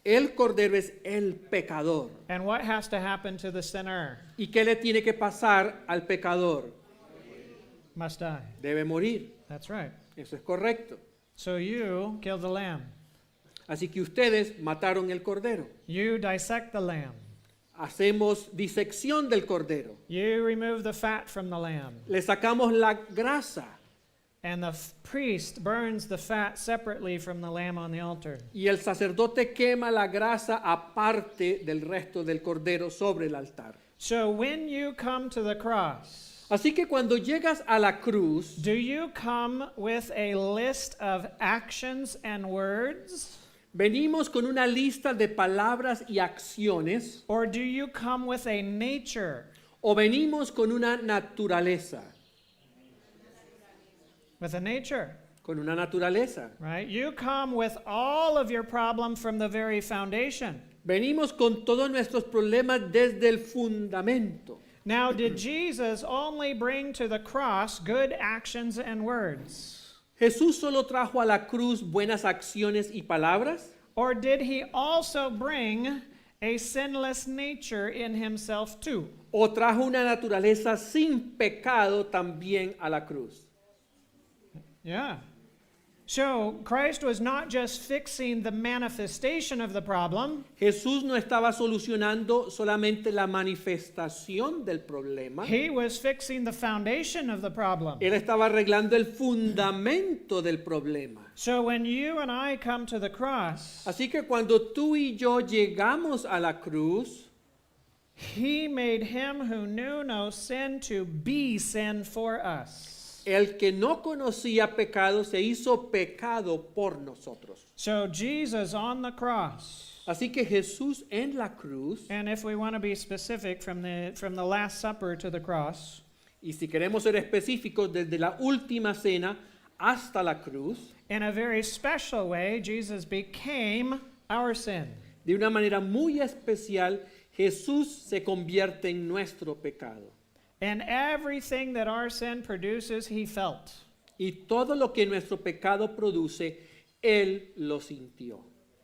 el cordero es el pecador. And what has to happen to the sinner? ¿Y qué le tiene que pasar al pecador? Must die. Debe morir. That's right. Eso es correcto. So you kill the lamb. Así que ustedes mataron el cordero. You dissect the lamb. Hacemos disección del cordero. You remove the fat from the lamb. Le sacamos la grasa. And the priest burns the fat separately from the lamb on the altar. Y el sacerdote quema la grasa aparte del resto del cordero sobre el altar. So when you come to the cross, Así que cuando llegas a la cruz, do you come with a list of actions and words? venimos con una lista de palabras y acciones Or do you come with a nature? o venimos con una naturaleza. With a nature, Con una naturaleza. right? You come with all of your problem from the very foundation. Venimos con todos nuestros problemas desde el fundamento. Now, did Jesus only bring to the cross good actions and words? ¿Jesús solo trajo a la cruz buenas acciones y palabras? Or did he also bring a sinless nature in himself too? ¿O trajo una naturaleza sin pecado también a la cruz? Yeah. So Christ was not just fixing the manifestation of the problem, Jesús no estaba solucionando solamente la manifestación del problema. he was fixing the foundation of the problem. Él estaba arreglando el fundamento del problema. So when you and I come to the cross, Así que cuando tú y yo llegamos a la cruz, he made him who knew no sin to be sin for us. el que no conocía pecado se hizo pecado por nosotros. So Jesus on the cross, Así que Jesús en la cruz, and if we want to be specific from the Last Supper to the cross, y si queremos ser específicos, desde la última cena hasta la cruz, in a very special way, Jesus became our sin. de una manera muy especial, Jesús se convierte en nuestro pecado. And everything that our sin produces, he felt. Y todo lo que nuestro pecado produce, Él lo sintió.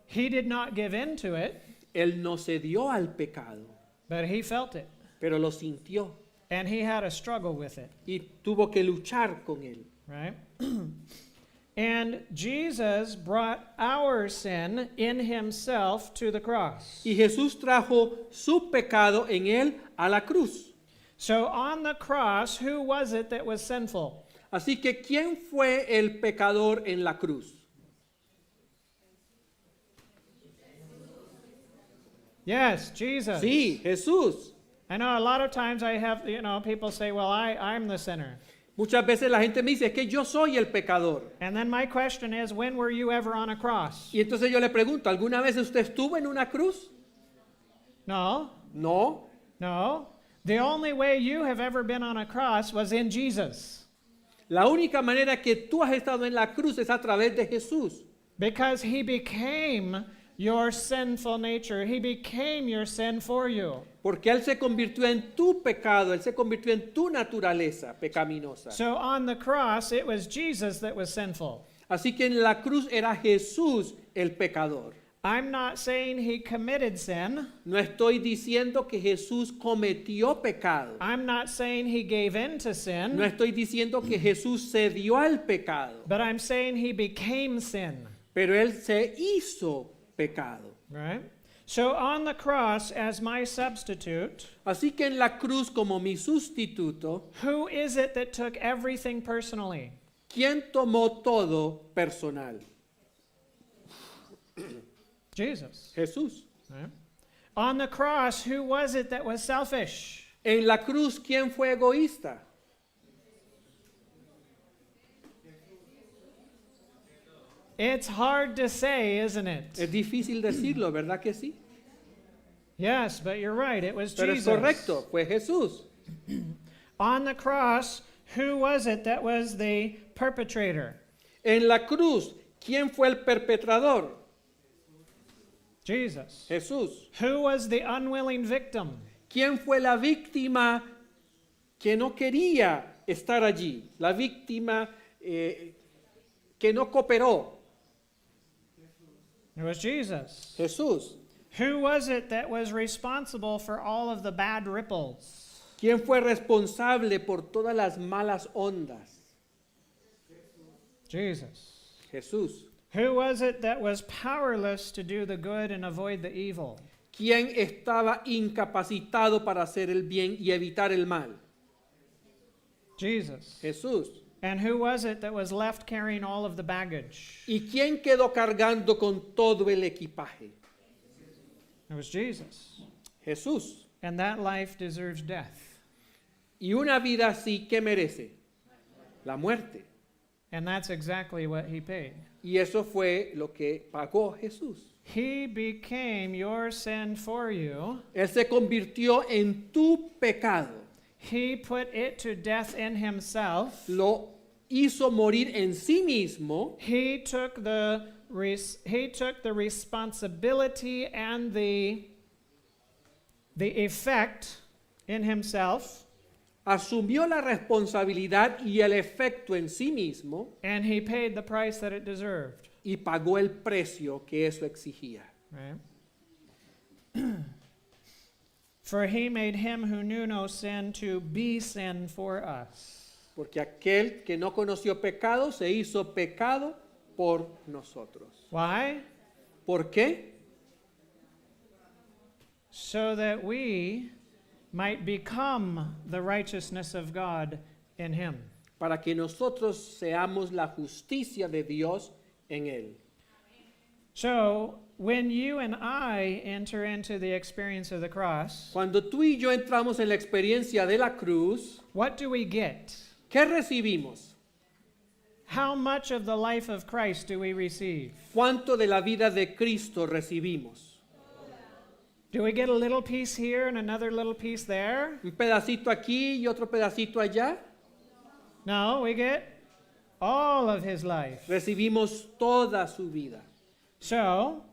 He did not give in to it, Él no cedió al pecado, but he felt it. pero lo sintió And he had a struggle with it, y tuvo que luchar con él. right? And Jesus brought our sin in himself to the cross. Y Jesús trajo su pecado en él a la cruz. So on the cross, who was it that was sinful? Así que, ¿quién fue el pecador en la cruz? Yes, Jesus. Sí, Jesús. I know a lot of times I have, people say, well, I'm the sinner. Muchas veces la gente me dice, es que yo soy el pecador. And then my question is, when were you ever on a cross? Y entonces yo le pregunto, ¿alguna vez usted estuvo en una cruz? No, No. no. The only way you have ever been on a cross was in Jesus. La única manera que tú has estado en la cruz es a través de Jesús. Because he became your sinful nature. He became your sin for you. Porque Él se convirtió en tu pecado, Él se convirtió en tu naturaleza pecaminosa. So on the cross, it was Jesus that was sinful. Así que en la cruz era Jesús el pecador. I'm not saying he committed sin. No estoy diciendo que Jesús cometió pecado. I'm not saying he gave in to No sin. estoy diciendo que Jesús cedió al pecado. But I'm saying he became sin. Pero Él se hizo pecado. Right? So on the cross, as my substitute, Así que en la cruz como mi sustituto, who is it that took everything personally? ¿quién tomó todo personal? Jesus. Jesús. Right? On the cross, who was it that was selfish? En la cruz, ¿quién fue egoísta? It's hard to say, isn't it? Es difícil decirlo, ¿verdad que sí? Yes, but you're right. It was Pero es Jesus. correcto, fue Jesús. On the cross, who was it that was the perpetrator? En la cruz, ¿quién fue el perpetrador? Jesus. Jesús. Who was the unwilling victim? ¿Quién fue la víctima que no quería estar allí? La víctima que no cooperó. It was Jesus. Jesús. Who was it that was responsible for all of the bad ripples? ¿Quién fue responsable por todas las malas ondas? Jesus. Jesús. Who was it that was powerless to do the good and avoid the evil? ¿Quién estaba incapacitado para hacer el bien y evitar el mal? Jesus. Jesús. And who was it that was left carrying all of the baggage? ¿Y quién quedó cargando con todo el equipaje? It was Jesus. Jesús. And that life deserves death. Y una vida así, ¿qué merece? La muerte. And that's exactly what he paid. Y eso fue lo que pagó Jesús. He became your sin for you. Él se convirtió en tu pecado. He put it to death in himself. Lo hizo morir en sí mismo. He took the responsibility and the effect in himself. asumió la responsabilidad y el efecto en sí mismo and he paid the price that it deserved. y pagó el precio que eso exigía. Right? For he made him who knew no sin to be sin for us. Porque aquel que no conoció pecado se hizo pecado por nosotros. Why? ¿Por qué? So that we might become the righteousness of God in him. Para que nosotros seamos la justicia de Dios en él. So, when you and I enter into the experience of the cross, Cuando tú y yo entramos en la experiencia de la cruz, what do we get? ¿qué recibimos? How much of the life of Christ do we receive? ¿Cuánto de la vida de Cristo recibimos? Do we get a little piece here and another little piece there? ¿Un pedacito aquí y otro pedacito allá? No, we get all of his life. Recibimos toda su vida. So,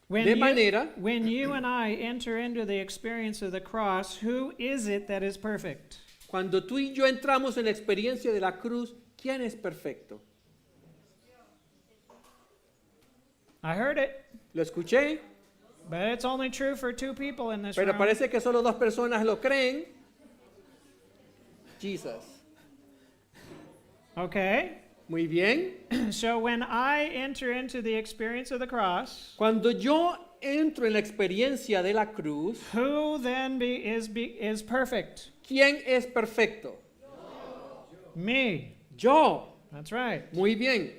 when De manera- when you and I enter into the experience of the cross, who is it that is perfect? Cuando tú y yo entramos en la experiencia de la cruz, ¿quién es perfecto? I heard it, Lo escuché, but it's only true for two people in this pero room. parece que solo dos personas lo creen. Jesus. Okay? Muy bien. So when I enter into the experience of the cross, Cuando yo entro en la experiencia de la cruz, who then is perfect? ¿quién es perfecto? Me. Yo. That's right. Muy bien.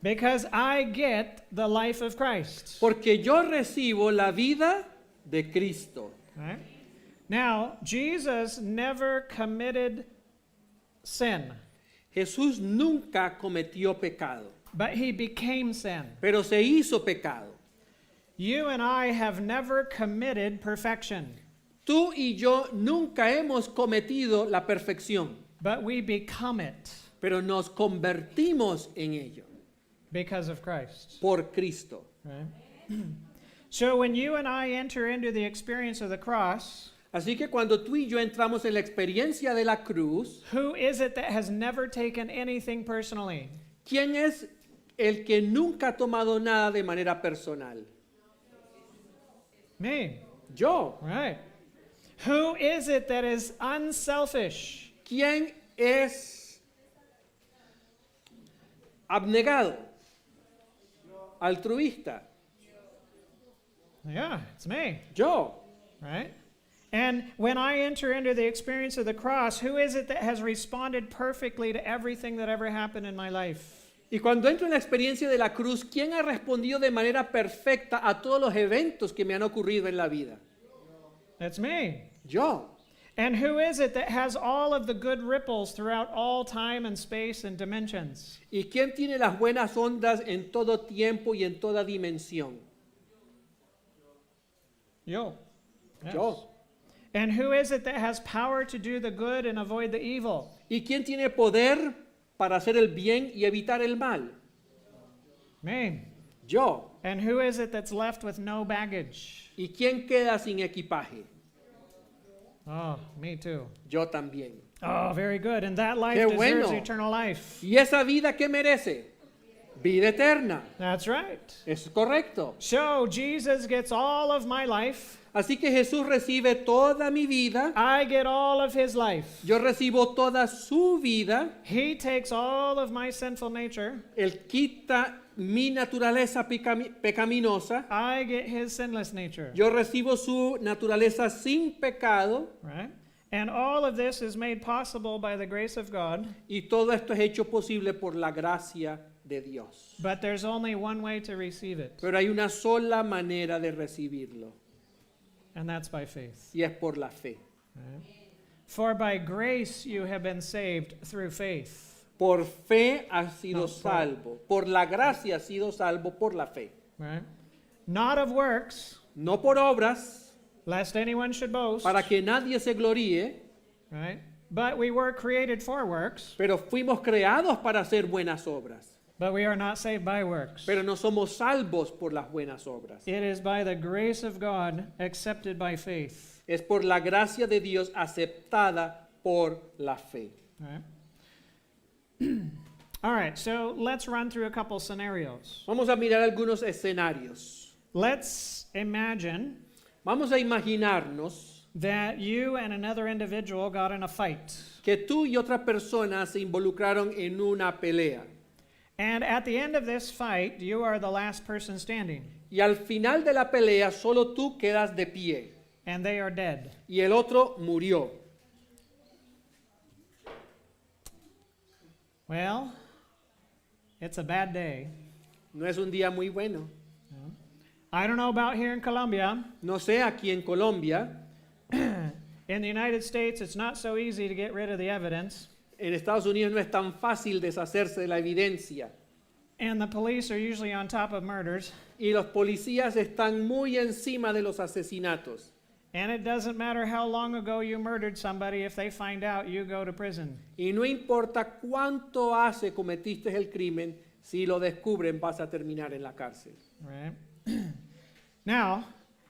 Because I get the life of Christ. Porque yo recibo la vida de Cristo. Right? Now, Jesus never committed sin, Jesús nunca cometió pecado, but he became sin. pero se hizo pecado. You and I have never committed perfection, Tú y yo nunca hemos cometido la perfección, but we become it pero nos convertimos en ello because of Christ. por Cristo. Right? So when you and I enter into the experience of the cross, Así que cuando tú y yo entramos en la experiencia de la cruz, who is it that has never taken anything personally? ¿quién es el que nunca ha tomado nada de manera personal? Me. Yo. Right. Who is it that is unselfish? ¿Quién es abnegado? Altruista. Yeah, it's me. Yo. Right? And when I enter into the experience of the cross, who is it that has responded perfectly to everything that ever happened in my life? Y cuando entro en la experiencia de la cruz, ¿quién ha respondido de manera perfecta a todos los eventos que me han ocurrido en la vida? That's me. Yo. And who is it that has all of the good ripples throughout all time and space and dimensions? ¿Y quién tiene las buenas ondas en todo tiempo y en toda dimensión? Yo. Yo. And who is it that has power to do the good and avoid the evil? ¿Y quién tiene poder para hacer el bien y evitar el mal? Me. Yo. And who is it that's left with no baggage? ¿Y quién queda sin equipaje? Oh, me too. Yo también. Oh, very good. And that life Qué deserves bueno. eternal life. ¿Y esa vida qué merece? Vida eterna. That's right. Es correcto. So Jesus gets all of my life. Así que Jesús recibe toda mi vida. I get all of his life. Yo recibo toda su vida. He takes all of my sinful nature. Él quita mi naturaleza pecaminosa. I get his sinless nature. Yo recibo su naturaleza sin pecado. Right? And all of this is made possible by the grace of God. Y todo esto es hecho posible por la gracia de Dios. But there's only one way to receive it, Pero hay una sola manera de recibirlo. and that's by faith. Y es por la fe. Right? For by grace you have been saved through faith. Por fe has sido No, salvo. Por la gracia has sido salvo por la fe. Right? Not of works, No por obras, lest anyone should boast. para que nadie se gloríe, Right? But we were created for works, pero fuimos creados para hacer buenas obras. but we are not saved by works. Pero no somos salvos por las buenas obras. It is by the grace of God accepted by faith. Es por la gracia de Dios aceptada por la fe. All right. All right, so let's run through a couple scenarios. Vamos a mirar algunos escenarios. Let's imagine Vamos a imaginarnos that you and another individual got in a fight. que tú y otra persona se involucraron en una pelea. And at the end of this fight, you are the last person standing, Y al final de la pelea solo tú quedas de pie and they are dead. y el otro murió. Well, it's a bad day. No es un día muy bueno. I don't know about here in Colombia. No sé, aquí en Colombia, In the United States, it's not so easy to get rid of the evidence, en Estados Unidos no es tan fácil deshacerse de la evidencia. and the police are usually on top of murders, Y los policías están muy encima de los asesinatos. and it doesn't matter how long ago you murdered somebody, if they find out, you go to prison. Y no importa cuánto hace cometiste el crimen, si lo descubren vas a terminar en la cárcel. Right? Now,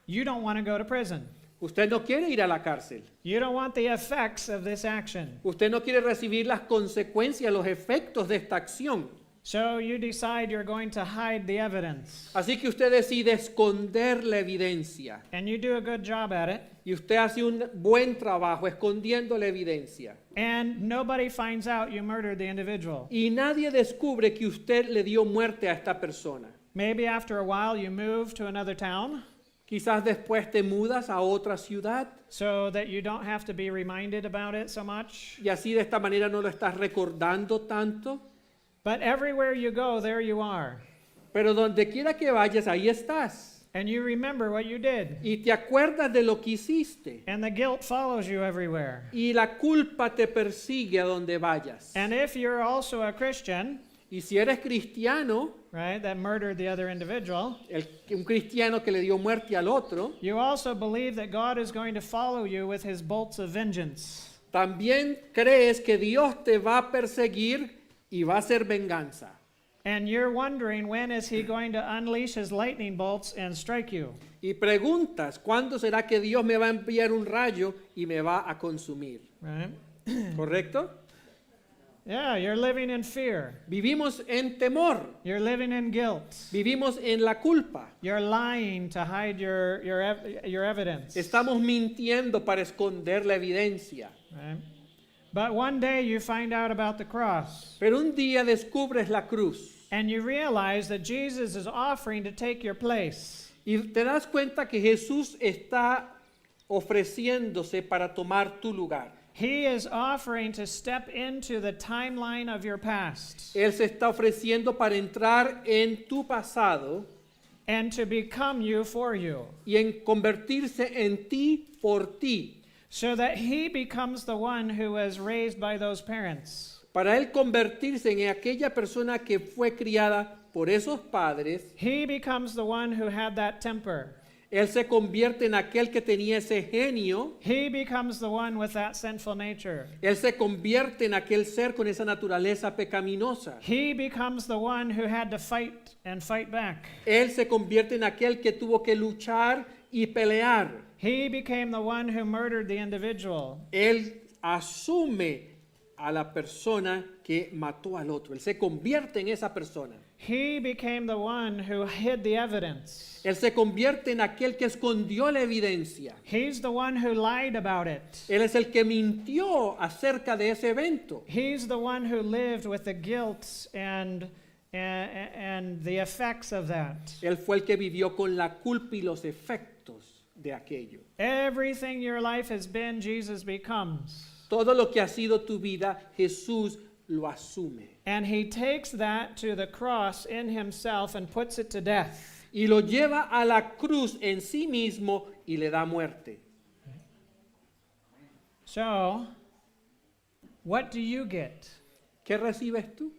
you don't want to go to prison. Usted no quiere ir a la cárcel. You don't want the effects of this action. Usted no quiere recibir las consecuencias, los efectos de esta acción. So you decide you're going to hide the evidence. Así que usted decide esconder la evidencia. And you do a good job at it. Y usted hace un buen trabajo escondiendo la evidencia. And nobody finds out you murdered the individual. Y nadie descubre que usted le dio muerte a esta persona. Maybe after a while you move to another town Quizás después te mudas a otra ciudad so that you don't have to be reminded about it so much. y así de esta manera no lo estás recordando tanto. But everywhere you go, there you are. Pero donde quiera que vayas, ahí estás. And you remember what you did. Y te acuerdas de lo que hiciste. And the guilt follows you everywhere. Y la culpa te persigue a donde vayas. And if you're also a Christian, Y si eres cristiano, right, that murdered the other individual, un cristiano que le dio muerte al otro, you also believe that God is going to follow you with his bolts of vengeance. también crees que Dios te va a perseguir y va a hacer venganza. And you're wondering when is he going to unleash his lightning bolts and strike you? Y preguntas, ¿cuándo será que Dios me va a enviar un rayo y me va a consumir? Right? ¿Correcto? Yeah, you're living in fear. Vivimos en temor, You're living in guilt. vivimos en la culpa. You're lying to hide your evidence. Estamos mintiendo para esconder la evidencia. Right? But one day you find out about the cross. Pero un día descubres la cruz And you realize that Jesus is offering to take your place. y te das cuenta que Jesús está ofreciéndose para tomar tu lugar. He is offering to step into the timeline of your past Él se está ofreciendo para entrar en tu pasado and to become you for you, y en convertirse en ti por ti, so that he becomes the one who was raised by those parents. para Él convertirse en aquella persona que fue criada por esos padres. He becomes the one who had that temper. Él se convierte en aquel que tenía ese genio. He becomes the one with that sinful nature. Él se convierte en aquel ser con esa naturaleza pecaminosa. He becomes the one who had to fight and fight back. Él se convierte en aquel que tuvo que luchar y pelear. He became the one who murdered the individual. Él asume a la persona que mató al otro. Él se convierte en esa persona. He became the one who hid the evidence. Él se convierte en aquel que escondió la evidencia. He's the one who lied about it. Él es el que mintió acerca de ese evento. He's the one who lived with the guilt and the effects of that. Él fue el que vivió con la culpa y los efectos de aquello. Everything your life has been, Jesus becomes. Todo lo que ha sido tu vida, Jesús lo asume. And he takes that to the cross in himself and puts it to death. Y lo lleva a la cruz en sí mismo y le da muerte. So, what do you get? ¿Qué recibes tú?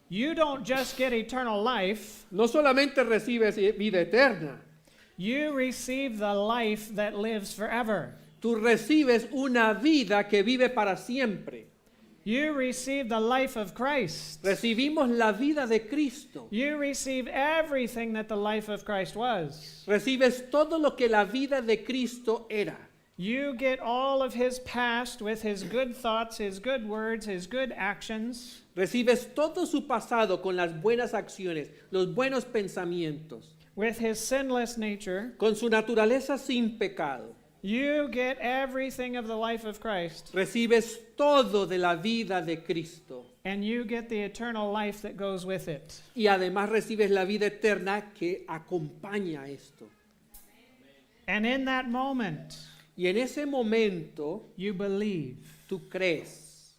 You don't just get eternal life, No solamente recibes vida eterna, you receive the life that lives forever. tú recibes una vida que vive para siempre. You receive the life of Christ. Recibimos la vida de Cristo. You receive everything that the life of Christ was. Recibes todo lo que la vida de Cristo era. You get all of his past with his good thoughts, his good words, his good actions. Recibes todo su pasado con las buenas acciones, los buenos pensamientos, With his sinless nature. con su naturaleza sin pecado. You get everything of the life of Christ. Recibes todo de la vida de Cristo. And you get the eternal life that goes with it. Y además recibes la vida eterna que acompaña esto. And in that moment, Y en ese momento you believe. tú crees.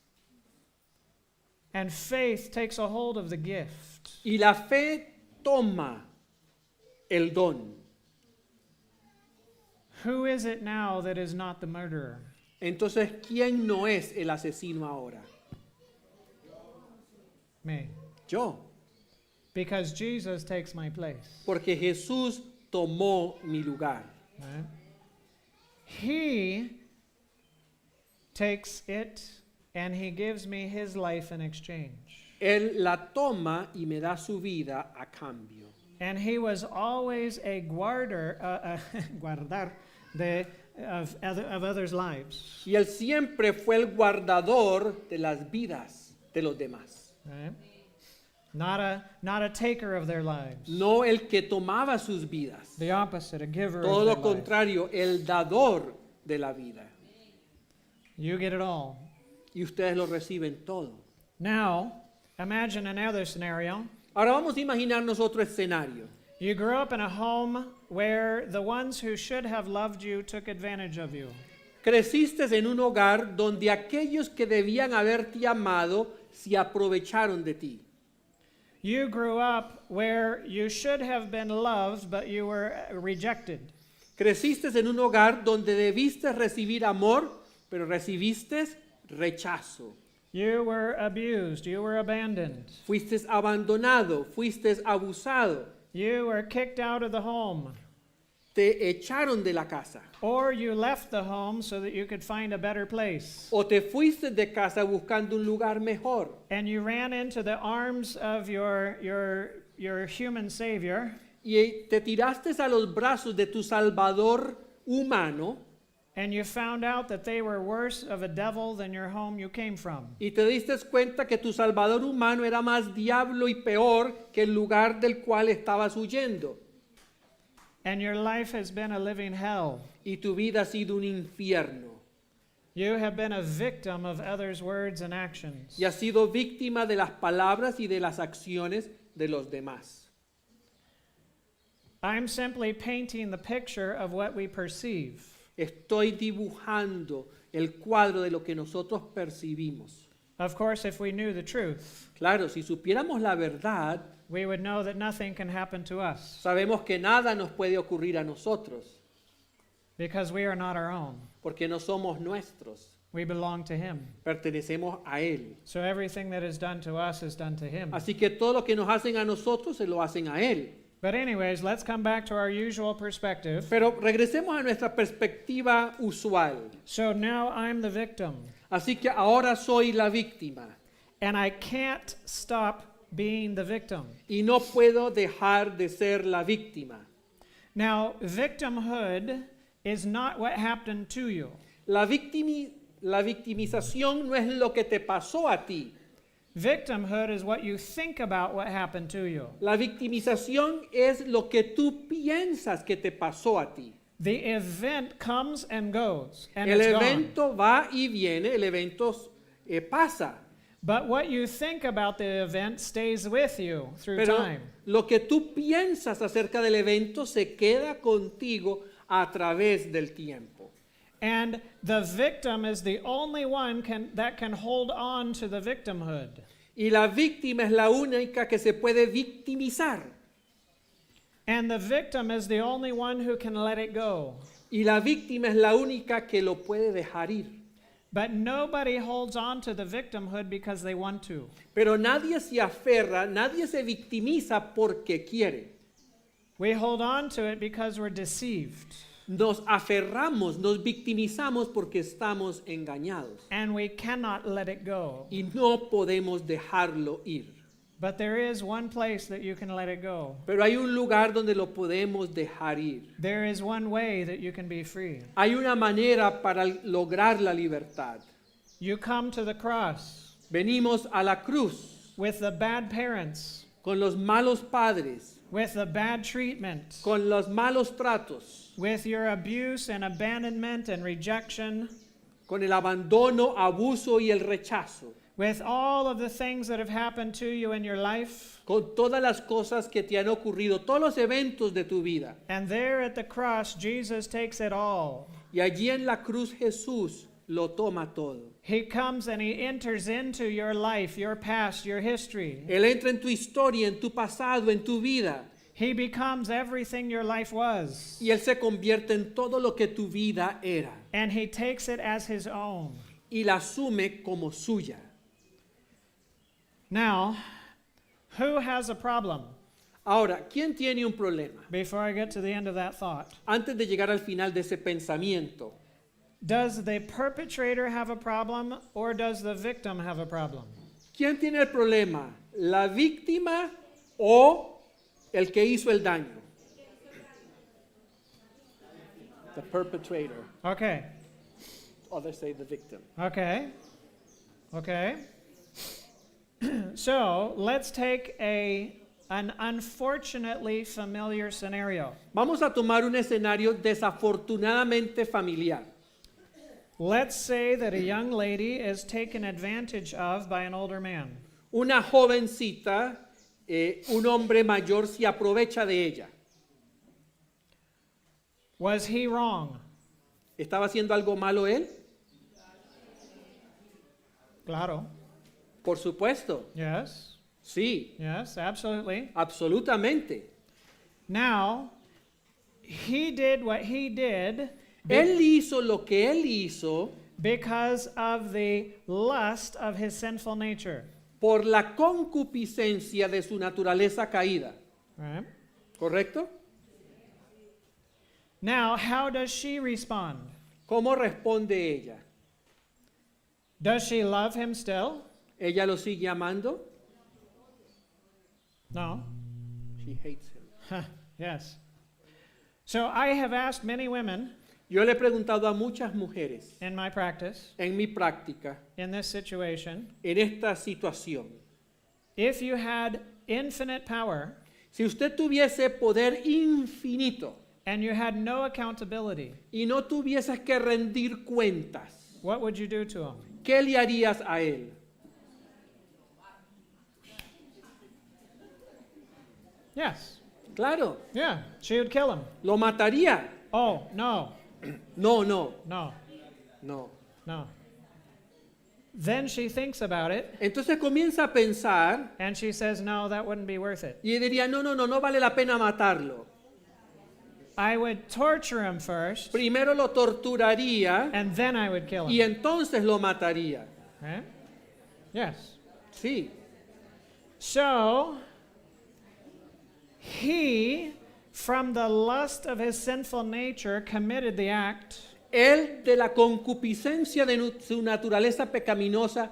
And faith takes a hold of the gift. Y la fe toma el don. Who is it now that is not the murderer? Entonces, ¿quién no es el asesino ahora? Me. Yo. Because Jesus takes my place. Porque Jesús tomó mi lugar. Right? He takes it and he gives me his life in exchange. Él la toma y me da su vida a cambio. And he was always a guardar of others' lives. Y él siempre fue el guardador de las vidas de los demás. Right? Not a taker of their lives. No el que tomaba sus vidas. The opposite, a giver Todo of lo their lives. contrario, el dador de la vida. You get it all. Y ustedes lo reciben todo. Now, imagine another scenario. Ahora vamos a imaginarnos otro escenario. You grew up in a home where the ones who should have loved you took advantage of you. Creciste en un hogar donde aquellos que debían haberte amado se aprovecharon de ti. You grew up where you should have been loved, but you were rejected. Creciste en un hogar donde debiste recibir amor, pero recibiste rechazo. You were abused. You were abandoned. Fuiste abandonado, fuiste abusado, You were kicked out of the home. te echaron de la casa. Or you left the home so that you could find a better place. O te fuiste de casa buscando un lugar mejor. And you ran into the arms of your human savior. Y te tiraste a los brazos de tu Salvador humano. And you found out that they were worse of a devil than your home you came from. Y te diste cuenta que tu Salvador humano era más diablo y peor que el lugar del cual estabas huyendo. And your life has been a living hell. Y tu vida ha sido un infierno. You have been a victim of others' words and actions. Y has sido víctima de las palabras y de las acciones de los demás. I'm simply painting the picture of what we perceive. Estoy dibujando el cuadro de lo que nosotros percibimos. Of course, if we knew the truth, Claro, si supiéramos la verdad, we would know that nothing can happen to us sabemos que nada nos puede ocurrir a nosotros, because we are not our own. porque no somos nuestros, We belong to Him. pertenecemos a Él. So everything that is done to us is done to Him. Así que todo lo que nos hacen a nosotros se lo hacen a Él. But anyways, let's come back to our usual perspective. Pero regresemos a nuestra perspectiva usual. So now I'm the victim, Así que ahora soy la víctima and I can't stop being the victim. y no puedo dejar de ser la víctima. Now, victimhood is not what happened to you. La victimización no es lo que te pasó a ti. Victimhood is what you think about what happened to you. La victimización es lo que tú piensas que te pasó a ti. The event comes and goes, and El it's gone. evento va y viene, el evento pasa. But what you think about the event stays with you through Pero time. lo que tú piensas acerca del evento se queda contigo a través del tiempo. And the victim is the only one that can hold on to the victimhood. Y la víctima es la única que se puede victimizar. And the victim is the only one who can let it go. Y la víctima es la única que lo puede dejar ir. But nobody holds on to the victimhood because they want to. Pero nadie se aferra, nadie se victimiza porque quiere. We hold on to it because we're deceived. nos aferramos, nos victimizamos porque estamos engañados and we cannot let it go. y no podemos dejarlo ir. But there is one place that you can let it go. Pero hay un lugar donde lo podemos dejar ir. There is one way that you can be free. Hay una manera para lograr la libertad. You come to the cross Venimos a la cruz with the bad parents, con los malos padres, with the bad treatment, con los malos tratos, with your abuse and abandonment and rejection, con el abandono, abuso y el rechazo, with all of the things that have happened to you in your life. con todas las cosas que te han ocurrido, todos los eventos de tu vida. And there at the cross, Jesus takes it all. Y allí en la cruz Jesús lo toma todo. He comes and he enters into your life, your past, your history. Él entra en tu historia, en tu pasado, en tu vida. He becomes everything your life was. Y Él se convierte en todo lo que tu vida era. And he takes it as his own. Y la asume como suya. Now, who has a problem? Ahora, ¿quién tiene un problema? Before I get to the end of that thought, Antes de llegar al final de ese pensamiento, does the perpetrator have a problem or does the victim have a problem? ¿quién tiene el problema? ¿La víctima o el que hizo el daño? The perpetrator. Okay, Others say the victim. okay, okay. So let's take an unfortunately familiar scenario. Vamos a tomar un escenario desafortunadamente familiar. Let's say that a young lady is taken advantage of by an older man. Una jovencita, un hombre mayor se aprovecha de ella. Was he wrong? ¿Estaba haciendo algo malo él? Claro. Por supuesto. Yes. Sí, Yes, absolutely. absolutamente. Now, he did what he did Él hizo lo que él hizo because of the lust of his sinful nature. por la concupiscencia de su naturaleza caída. Right? ¿Correcto? Now, how does she respond? ¿Cómo responde ella? Does she love him still? ¿Ella lo sigue amando? No. She hates him. Huh, yes. So I have asked many women Yo le he preguntado a muchas mujeres in my practice, en mi práctica, in this situation, en esta situación, if you had infinite power si usted tuviese poder infinito and you had no accountability, y no tuvieses que rendir cuentas, what would you do to him? ¿qué le harías a él? Yes. Claro, Yeah, she would kill him. lo mataría. Oh, no, No, no, no, no. no. Then she thinks about it Entonces comienza a pensar and she says, no, that wouldn't be worth it. y diría, no, no, no, no vale la pena matarlo. I would torture him first Primero lo torturaría and then I would kill y him. entonces lo mataría. Right? Yes. Sí. So, he, from the lust of his sinful nature, committed the act, Él, de la concupiscencia de su naturaleza pecaminosa,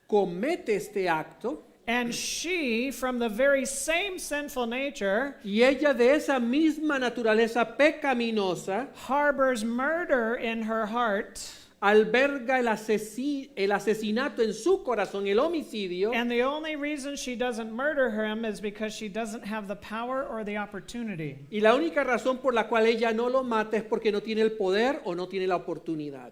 comete este acto and she, from the very same sinful nature, y ella, de esa misma naturaleza pecaminosa, harbors murder in her heart. alberga el asesinato en su corazón, el homicidio, And the only reason she doesn't murder him is because she doesn't have the power or the opportunity. y la única razón por la cual ella no lo mata es porque no tiene el poder o no tiene la oportunidad.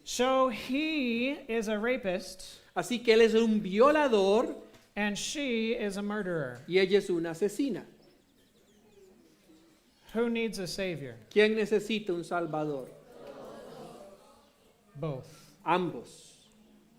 So he is a rapist Así que él es un violador and she is a murderer. y ella es una asesina. Who needs a savior? ¿Quién necesita un salvador? Both. Ambos.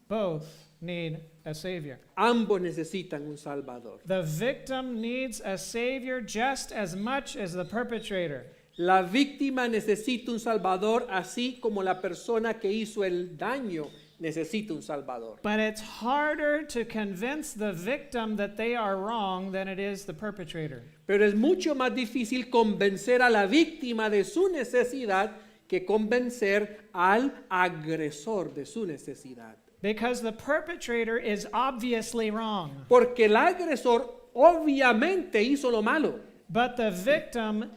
Both need a savior. Ambos necesitan un salvador. The victim needs a savior just as much as the perpetrator. La víctima necesita un salvador así como la persona que hizo el daño necesita un Salvador. But it's harder to convince the victim that they are wrong than it is the perpetrator. Pero es mucho más difícil convencer a la víctima de su necesidad que convencer al agresor de su necesidad. Because the perpetrator is obviously wrong, Porque el agresor obviamente hizo lo malo, but the victim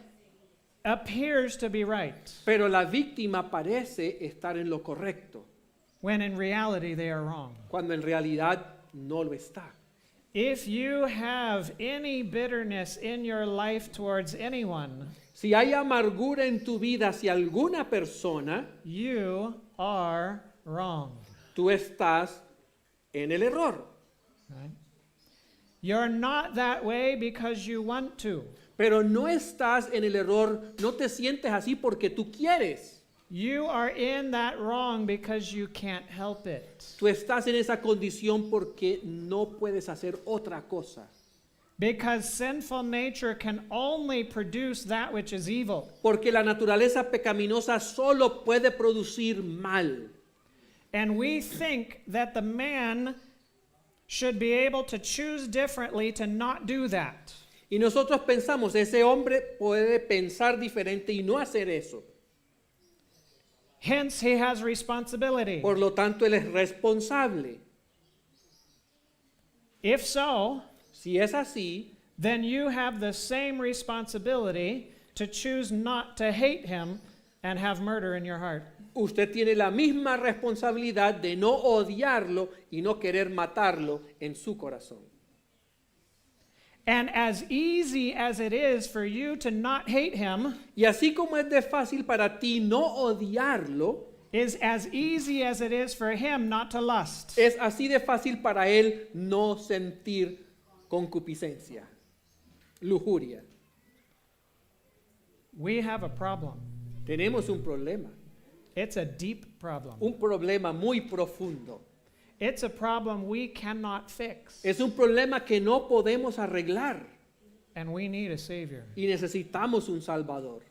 appears to be right, pero la víctima parece estar en lo correcto, when in reality they are wrong. cuando en realidad no lo está. If you have any bitterness in your life towards anyone, Si hay amargura en tu vida hacia alguna persona, you are wrong. tú estás en el error. Right? You're not that way because you want to. Pero no estás en el error, no te sientes así porque tú quieres. You are in that wrong because you can't help it. Tú estás en esa condición porque no puedes hacer otra cosa. Because sinful nature can only produce that which is evil. Porque la naturaleza pecaminosa solo puede producir mal. And we think that the man should be able to choose differently to not do that. Y nosotros pensamos, ese hombre puede pensar diferente y no hacer eso. Hence, he has responsibility. Por lo tanto, él es responsable. If so, Si es así, then you have the same responsibility to choose not to hate him and have murder in your heart. usted tiene la misma responsabilidad de no odiarlo y no querer matarlo en su corazón. And as easy as it is for you to not hate him, Y así como es de fácil para ti no odiarlo, is as easy as it is for him not to lust. es así de fácil para él no sentir concupiscencia, lujuria. We have a problem. Tenemos un problema, It's a deep problem. un problema muy profundo. It's a problem we cannot fix. Es un problema que no podemos arreglar And we need a Savior. y necesitamos un Salvador.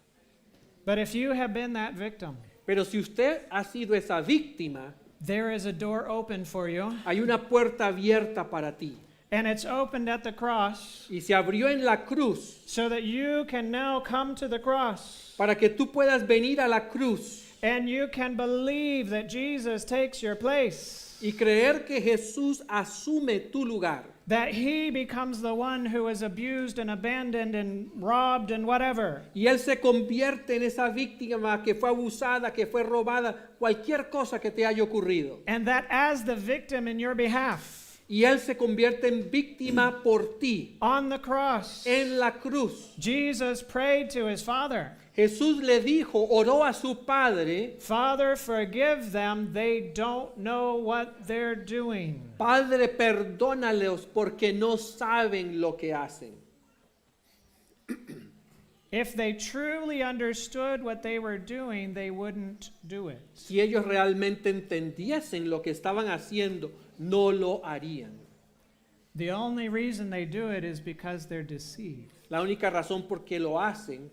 But if you have been that victim, Pero si usted ha sido esa víctima, there is a door open for you, hay una puerta abierta para ti. and it's opened at the cross Y se abrió en la cruz so that you can now come to the cross para que tú puedas venir a la cruz and you can believe that Jesus takes your place, y creer que Jesús asume tu lugar. that he becomes the one who is abused and abandoned and robbed and whatever. Y Él se convierte en esa víctima que fue abusada, que fue robada, cualquier cosa que te haya ocurrido. And that as the victim in your behalf Y Él se convierte en víctima por ti, on the cross, en la cruz. Jesus prayed to his Father, Jesús le dijo, oró a su Padre, Father, forgive them, they don't know what they're doing. Padre, perdónalos porque no saben lo que hacen. If they truly understood what they were doing, they wouldn't do it. Si ellos realmente entendiesen lo que estaban haciendo, no lo harían. The only reason they do it is because they're deceived. La única razón por qué lo hacen,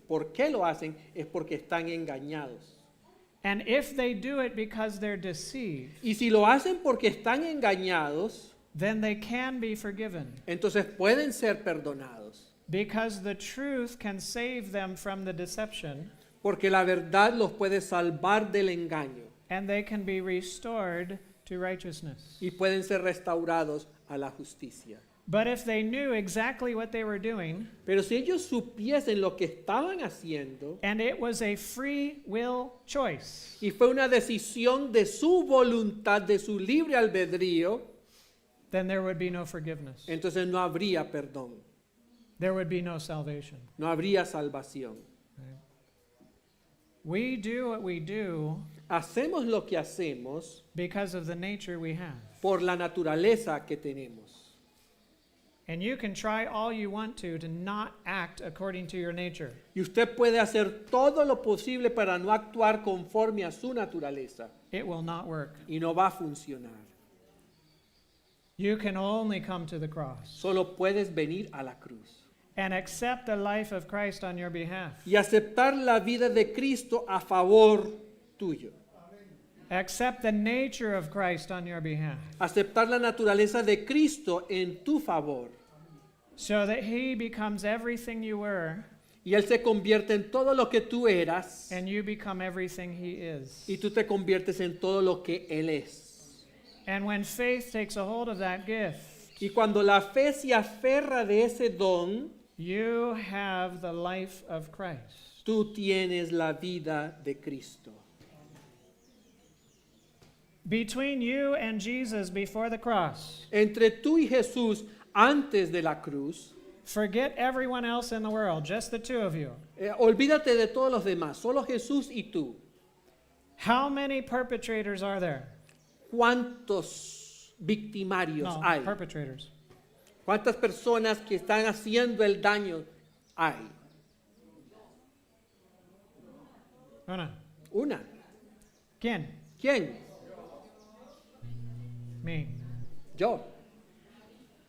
es porque están engañados. And if they do it because they're deceived, Y si lo hacen porque están engañados, then they can be forgiven. entonces pueden ser perdonados. Because the truth can save them from the deception, Porque la verdad los puede salvar del engaño and they can be restored to righteousness. y pueden ser restaurados a la justicia. But if they knew exactly what they were doing, Pero si ellos supiesen lo que estaban haciendo and it was a free will choice, y fue una decisión de su voluntad, de su libre albedrío, then there would be no forgiveness. entonces no habría perdón, There would be no salvation. no habría salvación. We do what we do Hacemos lo que hacemos because of the nature we have. por la naturaleza que tenemos. And you can try all you want to not act according to your nature. Y usted puede hacer todo lo posible para no actuar conforme a su naturaleza It will not work. y no va a funcionar. You can only come to the cross Solo puedes venir a la cruz and accept the life of Christ on your behalf. y aceptar la vida de Cristo a favor tuyo. Accept the nature of Christ on your behalf, Aceptar la naturaleza de Cristo en tu favor. so that he becomes everything you were, Y Él se convierte en todo lo que tú eras and you become everything he is. y tú te conviertes en todo lo que Él es. And when faith takes a hold of that gift, Y cuando la fe se aferra de ese don, you have the life of Christ. tú tienes la vida de Cristo. Between you and Jesus before the cross, Entre tú y Jesús antes de la cruz, forget everyone else in the world, just the two of you. olvídate de todos los demás, solo Jesús y tú. How many perpetrators are there? ¿Cuántos victimarios No, hay? perpetrators. ¿Cuántas personas que están haciendo el daño hay? Una. Una. ¿Quién? ¿Quién? Me. Yo.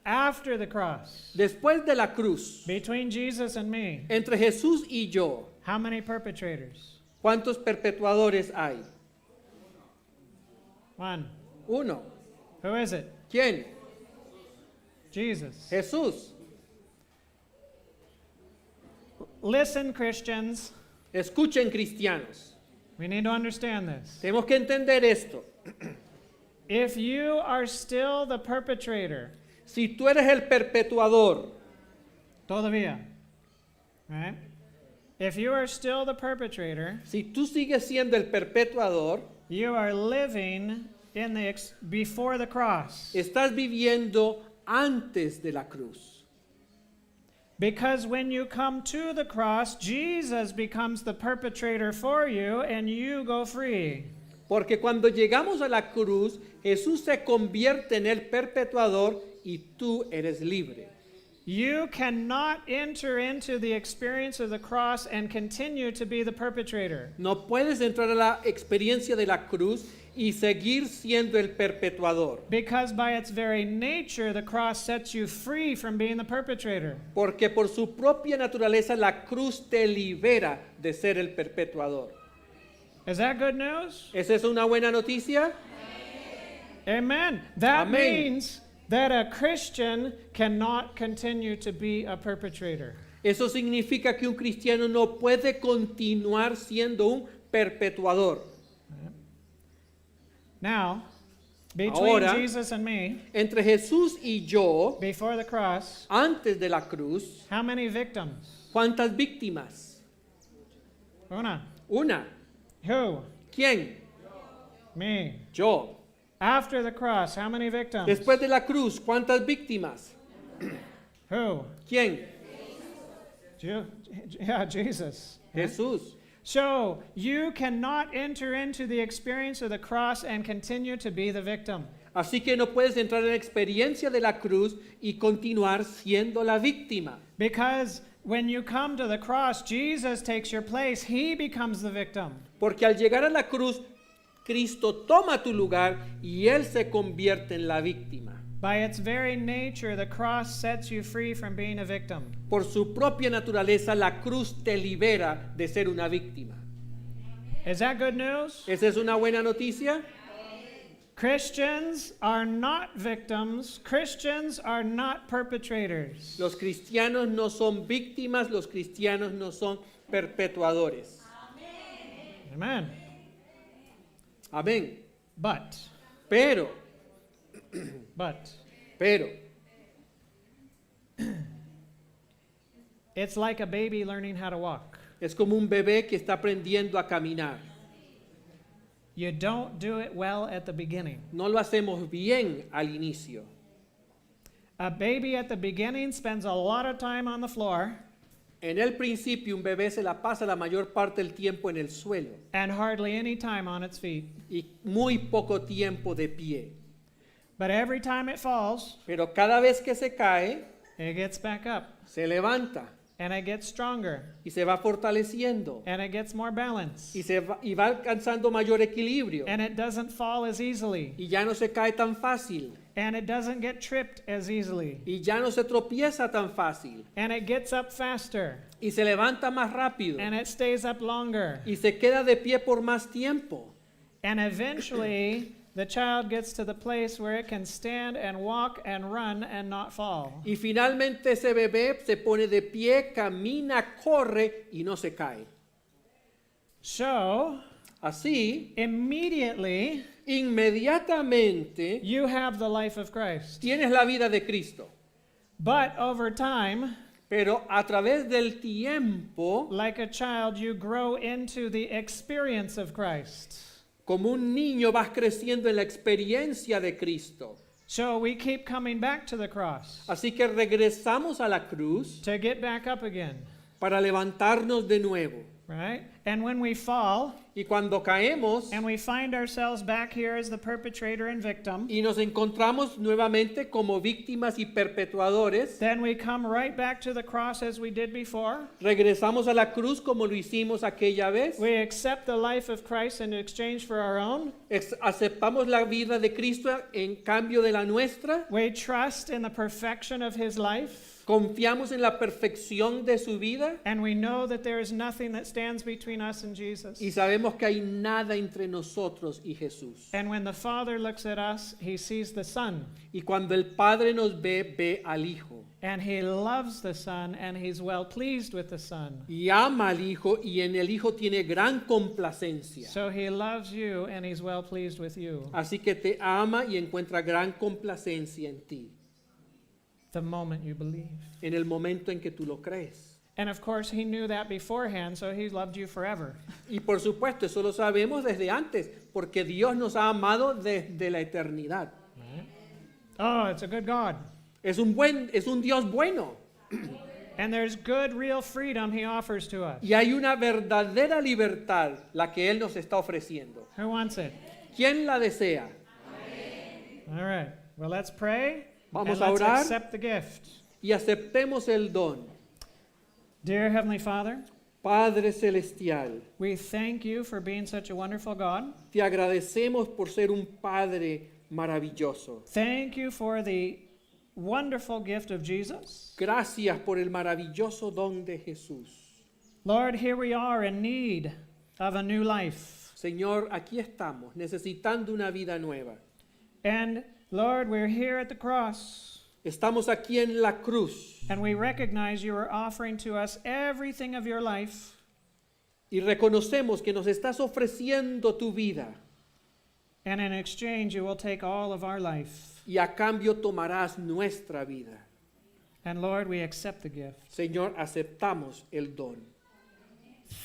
After the cross, Después de la cruz, between Jesus and me, entre Jesús y yo, how many perpetrators? ¿cuántos perpetuadores hay? One. Uno. Who is it? ¿Quién? Jesus. Jesús. Listen, Christians. Escuchen, cristianos. We need to understand this. Tenemos que entender esto. If you are still the perpetrator, Si tú eres el perpetuador, todavía, right? If you are still the perpetrator, si tú sigues siendo el perpetuador, you are living in before the cross. estás viviendo antes de la cruz. Because when you come to the cross, Jesus becomes the perpetrator for you and you go free. Porque cuando llegamos a la cruz, Jesús se convierte en el perpetuador y tú eres libre. You cannot enter into the experience of the cross and continue to be the perpetrator. No puedes entrar a la experiencia de la cruz y seguir siendo el perpetuador. Because by its very nature, the cross sets you free from being the perpetrator. Porque por su propia naturaleza la cruz te libera de ser el perpetuador. Is that good news? ¿Esa es una buena noticia? Amen. That Amen. means that a Christian cannot continue to be a perpetrator. Eso significa que un cristiano no puede continuar siendo un perpetuador. Now, between Ahora, Jesus and me, Entre Jesús y yo, before the cross, antes de la cruz, how many victims? ¿cuántas víctimas? Una. Una. Who? ¿Quién? Me. Yo. After the cross, how many victims? Después de la cruz, ¿cuántas víctimas? Who? ¿Quién? Yeah, Jesus. Jesús. So, you cannot enter into the experience of the cross and continue to be the victim. Así que no puedes entrar en la experiencia de la cruz y continuar siendo la víctima. Because when you come to the cross, Jesus takes your place. He becomes the victim. Porque al llegar a la cruz, Cristo toma tu lugar y Él se convierte en la víctima. By its very nature, the cross sets you free from being a victim. Por su propia naturaleza, la cruz te libera de ser una víctima. Is that good news? ¿Esa es una buena noticia? Christians are not victims. Christians are not perpetrators. Los cristianos no son víctimas, los cristianos no son perpetuadores. Amen. Amén. But, Pero, it's like a baby learning how to walk. es como un bebé que está aprendiendo a caminar. You don't do it well at the beginning. No lo hacemos bien al inicio. A baby at the beginning spends a lot of time on the floor En el principio, un bebé se la pasa la mayor parte del tiempo en el suelo and hardly any time on its feet. y muy poco tiempo de pie. But every time it falls, Pero cada vez que se cae, it gets back up se levanta and it gets stronger y se va fortaleciendo and it gets more balance y va alcanzando mayor equilibrio and it doesn't fall as easily y ya no se cae tan fácil and it doesn't get tripped as easily y ya no se tropieza tan fácil and it gets up faster y se levanta más rápido and it stays up longer. y se queda de pie por más tiempo. And eventually, the child gets to the place where it can stand and walk and run and not fall. Y finalmente ese bebé se pone de pie, camina, corre y no se cae. So, Así, immediately, inmediatamente you have the life of Christ. tienes la vida de Cristo. But over time, Pero a través del tiempo, like a child, you grow into the experience of Christ. como un niño vas creciendo en la experiencia de Cristo. So we keep coming back to the cross Así que regresamos a la cruz to get back up again, para levantarnos de nuevo. right? And when we fall Y cuando caemos and we find ourselves back here as the perpetrator and victim, y nos encontramos nuevamente como víctimas y perpetuadores, then we come right back to the cross as we did before. regresamos a la cruz como lo hicimos aquella vez. We accept the life of Christ in exchange for our own. Aceptamos la vida de Cristo en cambio de la nuestra. We trust in the perfection of his life. Confiamos en la perfección de su vida And we know that there is nothing that stands between us and Jesus. y sabemos que hay nada entre nosotros y Jesús. And when the Father looks at us, he sees the Son. Y cuando el Padre nos ve, ve al Hijo. And he loves the Son, and he's well pleased with the Son. Y ama al Hijo y en el Hijo tiene gran complacencia. So he loves you, and he's well pleased with you. Así que te ama y encuentra gran complacencia en ti, The moment you believe. en el momento en que tú lo crees. And of course, he knew that beforehand, so he loved you forever. Y por supuesto, eso lo sabemos desde antes, porque Dios nos ha amado desde la eternidad. Oh, it's a good God. Es un Dios bueno. And there's good, real freedom he offers to us. Y hay una verdadera libertad, la que Él nos está ofreciendo. Who wants it? ¿Quién la desea? All right. Well, let's pray. Vamos and a let's orar. accept the gift. Y aceptemos el don. Dear Heavenly Father, Padre Celestial, we thank you for being such a wonderful God. te agradecemos por ser un Padre maravilloso. Thank you for the wonderful gift of Jesus. Gracias por el maravilloso don de Jesús. Lord, here we are in need of a new life. Señor, aquí estamos, necesitando una vida nueva. And Lord, we're here at the cross. Estamos aquí en la cruz And we recognize you are offering to us everything of your life. y reconocemos que nos estás ofreciendo tu vida And in exchange, you will take all of our life. y a cambio tomarás nuestra vida. And Lord, we accept the gift. Señor, aceptamos el don.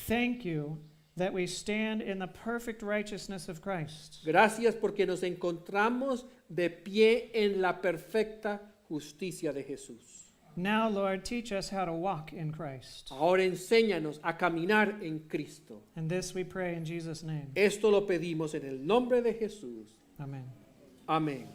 Thank you that we stand in the perfect righteousness of Christ. Gracias porque nos encontramos de pie en la perfecta justicia de Jesús. Now, Lord, teach us how to walk in Christ. Ahora enséñanos a caminar en Cristo. And this we pray in Jesus' name. Esto lo pedimos en el nombre de Jesús. Amen. Amén.